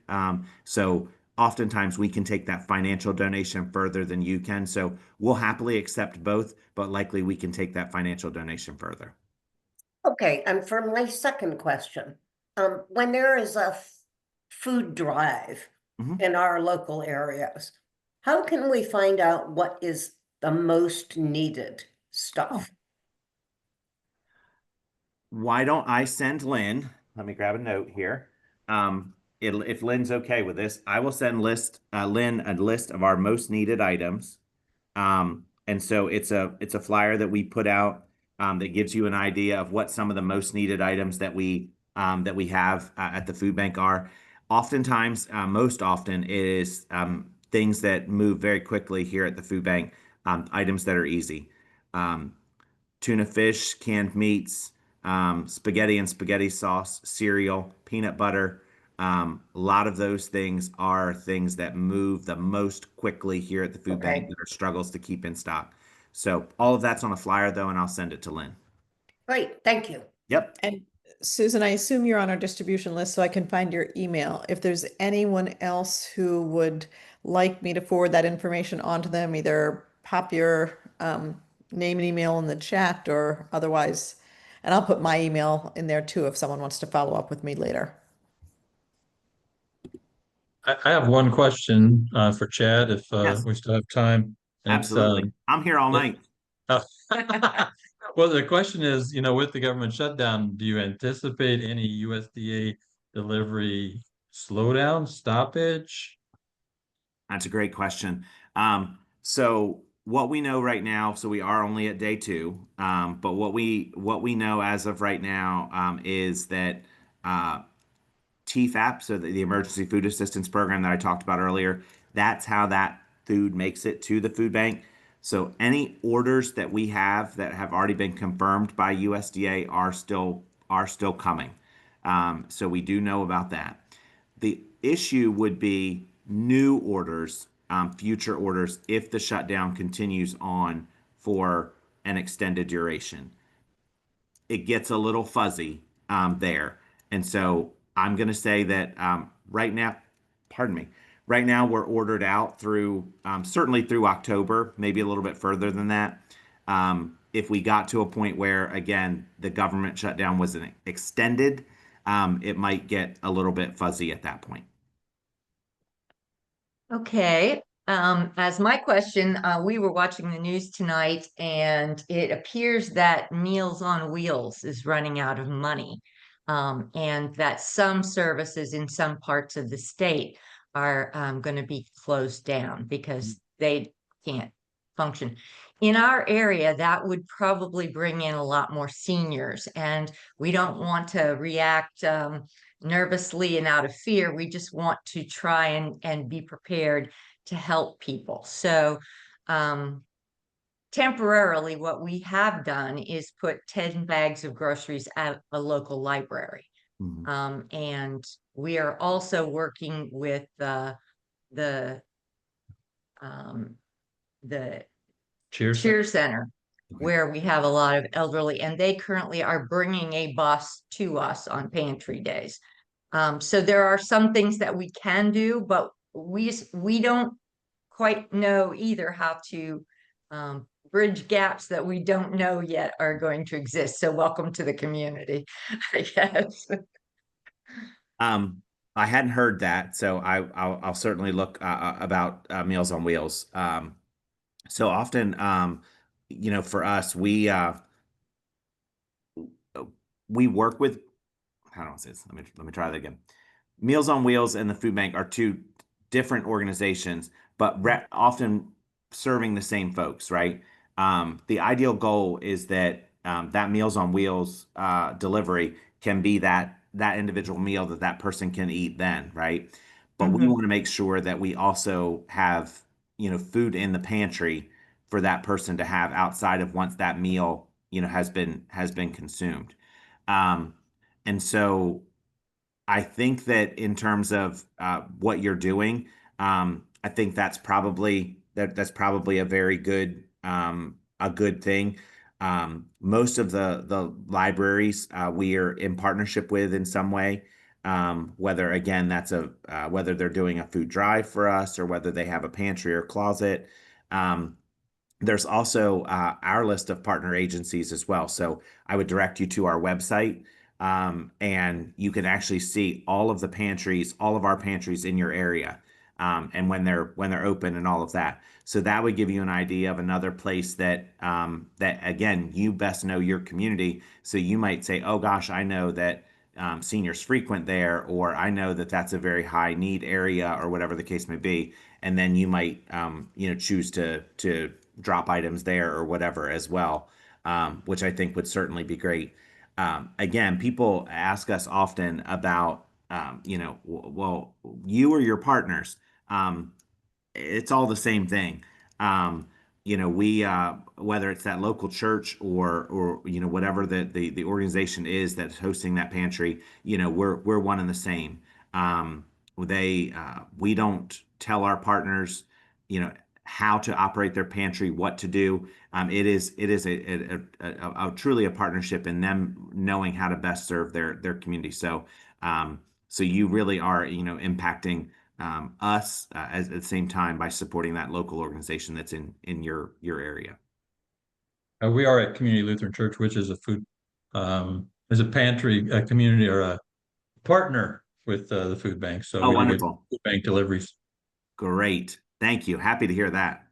So oftentimes we can take that financial donation further than you can. So we'll happily accept both, but likely we can take that financial donation further. Okay, and for my second question, when there is a food drive Mhm. in our local areas, how can we find out what is the most needed Oh, stuff? why don't I send Lynn? Let me grab a note here. If Lynn's okay with this, I will send Lynn a list of our most needed items. And so it's a flyer that we put out that gives you an idea of what some of the most needed items that we have at the food bank are. Oftentimes, most often, it is things that move very quickly here at the food bank, items that are easy. Um, Tuna fish, canned meats, spaghetti and spaghetti sauce, cereal, peanut butter. A lot of those things are things that move the most quickly here at the food bank Okay, that are struggles to keep in stock. So all of that's on a flyer though, and I'll send it to Lynn. great, thank you. Yep. And Susan, I assume you're on our distribution list, so I can find your email. If there's anyone else who would like me to forward that information on to them, either pop your name and email in the chat or otherwise, and I'll put my email in there too if someone wants to follow up with me later. I have one question for Chad if Yes, we still have time. It's absolutely. I'm here all it, night. uh, well, the question is, with the government shutdown, do you anticipate any USDA delivery slowdown, stoppage? That's a great question. So what we know right now, so we are only at day two, but what we know as of right now is that TFAP, so the Emergency Food Assistance Program that I talked about earlier, that's how that food makes it to the food bank. So any orders that we have that have already been confirmed by USDA are still coming. So we do know about that. The issue would be new orders, future orders, if the shutdown continues on for an extended duration. It gets a little fuzzy there. And so I'm going to say that right now, pardon me, right now we're ordered out through certainly through October, maybe a little bit further than that. If we got to a point where, again, the government shutdown was extended, it might get a little bit fuzzy at that point. Okay. As my question, we were watching the news tonight, and it appears that Meals on Wheels is running out of money, and that some services in some parts of the state are going to be closed down because they can't function. In our area, that would probably bring in a lot more seniors, and we don't want to react nervously and out of fear. We just want to try and be prepared to help people. So temporarily, what we have done is put 10 bags of groceries at a local library. Mhm. And we are also working with the the Cheers. Cheer Center, Okay. where we have a lot of elderly, and they currently are bringing a bus to us on pantry days. So there are some things that we can do, but we don't quite know either how to bridge gaps that we don't know yet are going to exist. So welcome to the community, I guess. I hadn't heard that, so I'll certainly look about Meals on Wheels. So often, for us, we work with, how do I say this? Let me try that again. Meals on Wheels and the food bank are two different organizations, but often serving the same folks, right? The ideal goal is that that Meals on Wheels delivery can be that individual meal that person can eat then, right? But we want to make sure that we also have food in the pantry for that person to have outside of once that meal has been consumed. Um, and so I think that in terms of what you're doing, I think that's probably a very good a good thing. Most of the libraries we are in partnership with in some way, whether again whether they're doing a food drive for us or whether they have a pantry or closet. Um, there's also our list of partner agencies as well. So I would direct you to our website, and you can actually see all of the pantries, all of our pantries in your area, and when they're open and all of that. So that would give you an idea of another place that again you best know your community. So you might say, oh gosh, I know that seniors frequent there, or I know that that's a very high need area, or whatever the case may be. And then you might choose to drop items there or whatever as well, which I think would certainly be great. Again, people ask us often about, well, you or your partners. It's all the same thing. We whether it's that local church or whatever the organization is that's hosting that pantry, we're one and the same. We don't tell our partners, how to operate their pantry, what to do. It is a truly a partnership in them knowing how to best serve their community. So you really are impacting us at the same time by supporting that local organization that's in your area. We are at Community Lutheran Church, which is is a pantry, a community or a partner with the food bank. So Oh, we do get wonderful. food bank deliveries. Great. Thank you. Happy to hear that.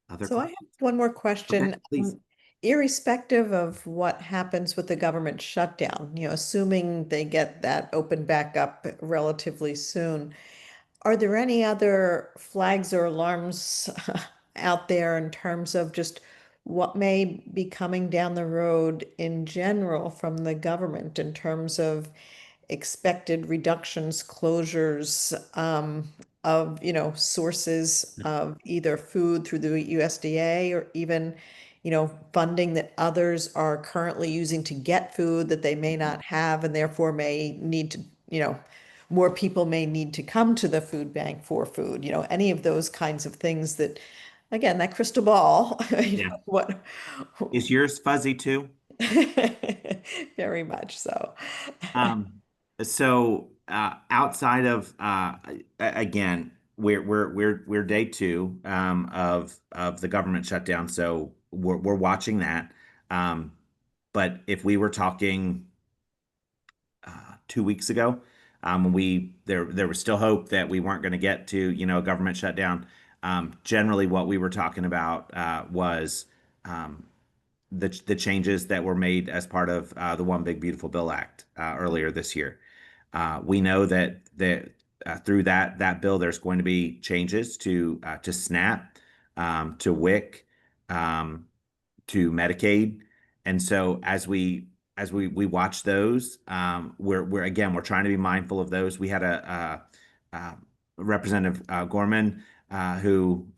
Other So I questions? have one more question. Okay, please. Irrespective of what happens with the government shutdown, assuming they get that open back up relatively soon, are there any other flags or alarms out there in terms of just what may be coming down the road in general from the government in terms of expected reductions, closures, of, sources of either food through the USDA or even, funding that others are currently using to get food that they may not have and therefore may need to, more people may need to come to the food bank for food, any of those kinds of things that, again, that crystal ball, Yeah. what, Is yours fuzzy too? very much so. Um, so outside of again, we're day two of the government shutdown, so we're watching that. Um, but if we were talking 2 weeks ago, there was still hope that we weren't going to get to a government shutdown. Generally, what we were talking about was um, the changes that were made as part of the One Big Beautiful Bill Act earlier this year. We know that through that bill, there's going to be changes to SNAP, to WIC, um, to Medicaid, and so as we watch those, we're trying to be mindful of those. We had a Representative Gorman who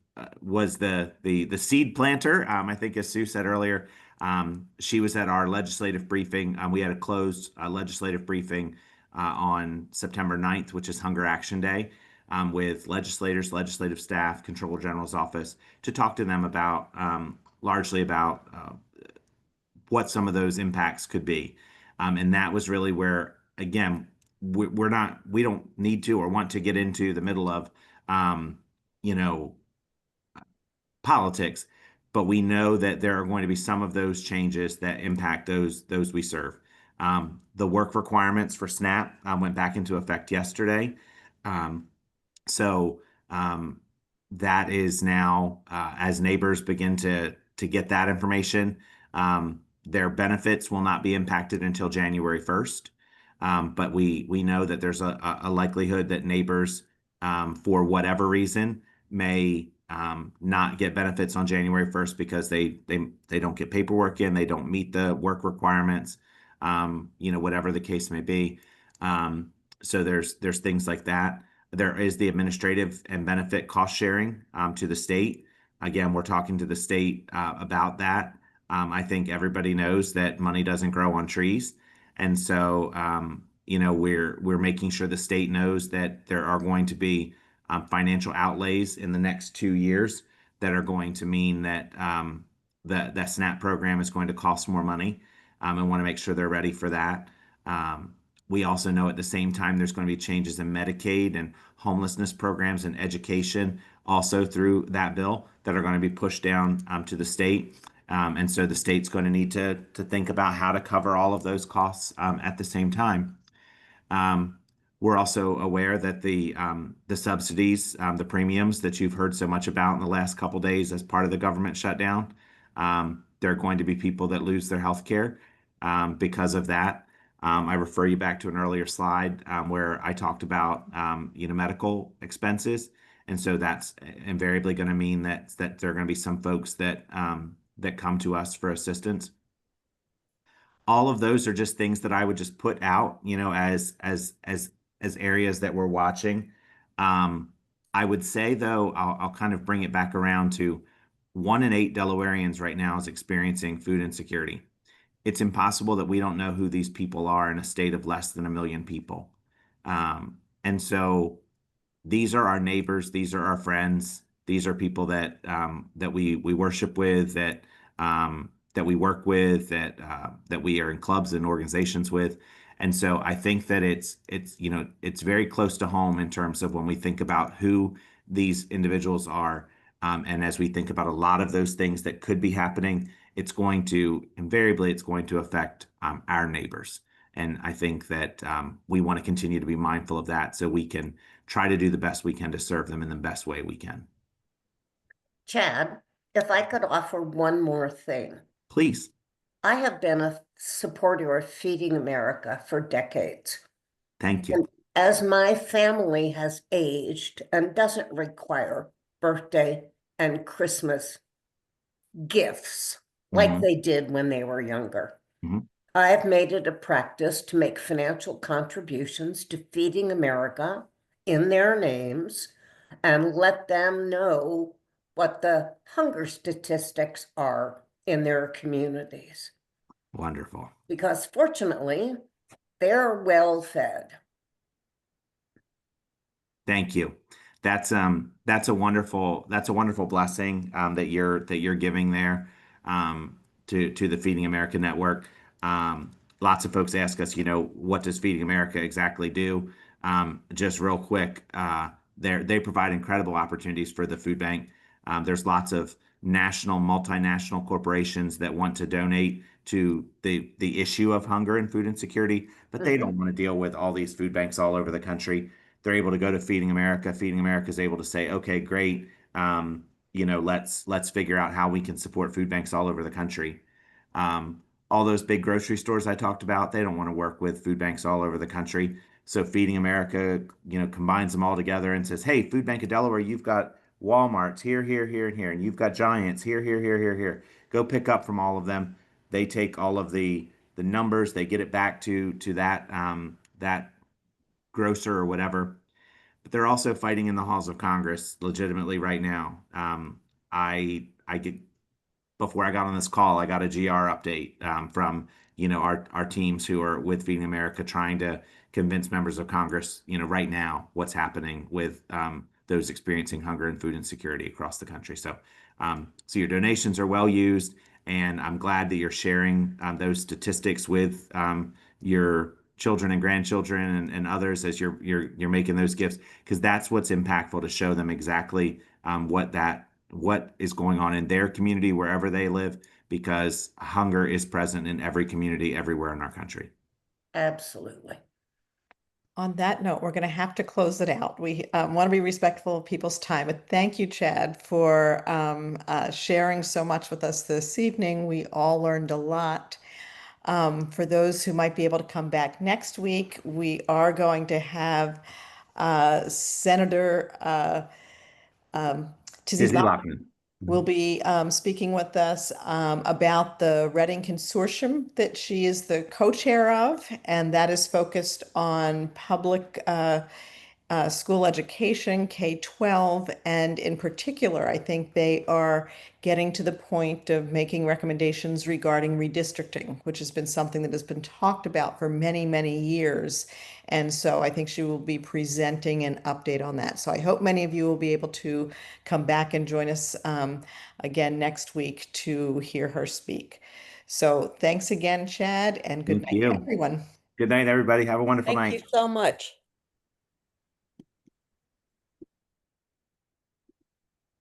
was the seed planter. I think, as Sue said earlier, she was at our legislative briefing. We had a closed legislative briefing on September 9th, which is Hunger Action Day, with legislators, legislative staff, Comptroller General's office, to talk to them about largely about what some of those impacts could be. And that was really where, again, we don't need to or want to get into the middle of, you know, politics, but we know that there are going to be some of those changes that impact those we serve. The work requirements for SNAP went back into effect yesterday. Um, so that is now, as neighbors begin to get that information, their benefits will not be impacted until January 1st. But we know that there's a likelihood that neighbors, for whatever reason, may not get benefits on January 1st because they don't get paperwork in, they don't meet the work requirements, whatever the case may be. So there's things like that. There is the administrative and benefit cost sharing to the state. Again, we're talking to the state about that. I think everybody knows that money doesn't grow on trees, and so we're making sure the state knows that there are going to be financial outlays in the next 2 years that are going to mean that the SNAP program is going to cost more money, and want to make sure they're ready for that. We also know at the same time there's going to be changes in Medicaid and homelessness programs and education also through that bill that are going to be pushed down to the state. And so the state's going to need to think about how to cover all of those costs at the same time. We're also aware that the subsidies, the premiums that you've heard so much about in the last couple days as part of the government shutdown, there are going to be people that lose their health care because of that. I refer you back to an earlier slide where I talked about medical expenses, and so that's invariably going to mean that there are going to be some folks that come to us for assistance. All of those are just things that I would just put out, as areas that we're watching. I would say, though, I'll kind of bring it back around to 1 in 8 Delawareans right now is experiencing food insecurity. It's impossible that we don't know who these people are in a state of less than 1 million people. And so these are our neighbors, these are our friends, these are people that we worship with, that we work with, that we are in clubs and organizations with. And so I think that it's very close to home in terms of when we think about who these individuals are. And as we think about a lot of those things that could be happening, it's going to affect our neighbors. And I think that we want to continue to be mindful of that so we can try to do the best we can to serve them in the best way we can. Chad, if I could offer one more thing. Please. I have been a supporter of Feeding America for decades. Thank you. And as my family has aged and doesn't require birthday and Christmas gifts like Mhm. they did when they were younger. Mhm. I have made it a practice to make financial contributions to Feeding America in their names and let them know what the hunger statistics are in their communities. Wonderful. Because fortunately, they're well fed. Thank you. That's a wonderful blessing that you're giving there to the Feeding America Network. Lots of folks ask us, what does Feeding America exactly do? Just real quick, they provide incredible opportunities for the food bank. There's lots of national, multinational corporations that want to donate to the issue of hunger and food insecurity, but they don't want to deal with all these food banks all over the country. They're able to go to Feeding America. Feeding America is able to say, okay, great. Let's figure out how we can support food banks all over the country. All those big grocery stores I talked about, they don't want to work with food banks all over the country. So Feeding America, combines them all together and says, hey, Food Bank of Delaware, you've got Walmarts here, here, here, and here, and you've got Giants here, here, here, here, here. Go pick up from all of them. They take all of the numbers, they get it back to that grocer or whatever, but they're also fighting in the halls of Congress legitimately right now. I get Before I got on this call, I got a GR update from our teams who are with Feeding America, trying to convince members of Congress, right now what's happening with those experiencing hunger and food insecurity across the country. So your donations are well used, and I'm glad that you're sharing those statistics with your children and grandchildren and others as you're making those gifts, because that's what's impactful, to show them exactly what is going on in their community wherever they live, because hunger is present in every community everywhere in our country. Absolutely. On that note, we're going to have to close it out. We want to be respectful of people's time, but thank you, Chad, for sharing so much with us this evening. We all learned a lot. For those who might be able to come back next week, we are going to have Senator Tizzy Izzy Lockman. will be speaking with us about the Reading Consortium that she is the co-chair of, and that is focused on public school education, K-12, and in particular, I think they are getting to the point of making recommendations regarding redistricting, which has been something that has been talked about for many, many years. And so I think she will be presenting an update on that. So I hope many of you will be able to come back and join us again next week to hear her speak. So thanks again, Chad, and good Thank night to you. everyone. Good night, everybody. Have a wonderful Thank night. you so much.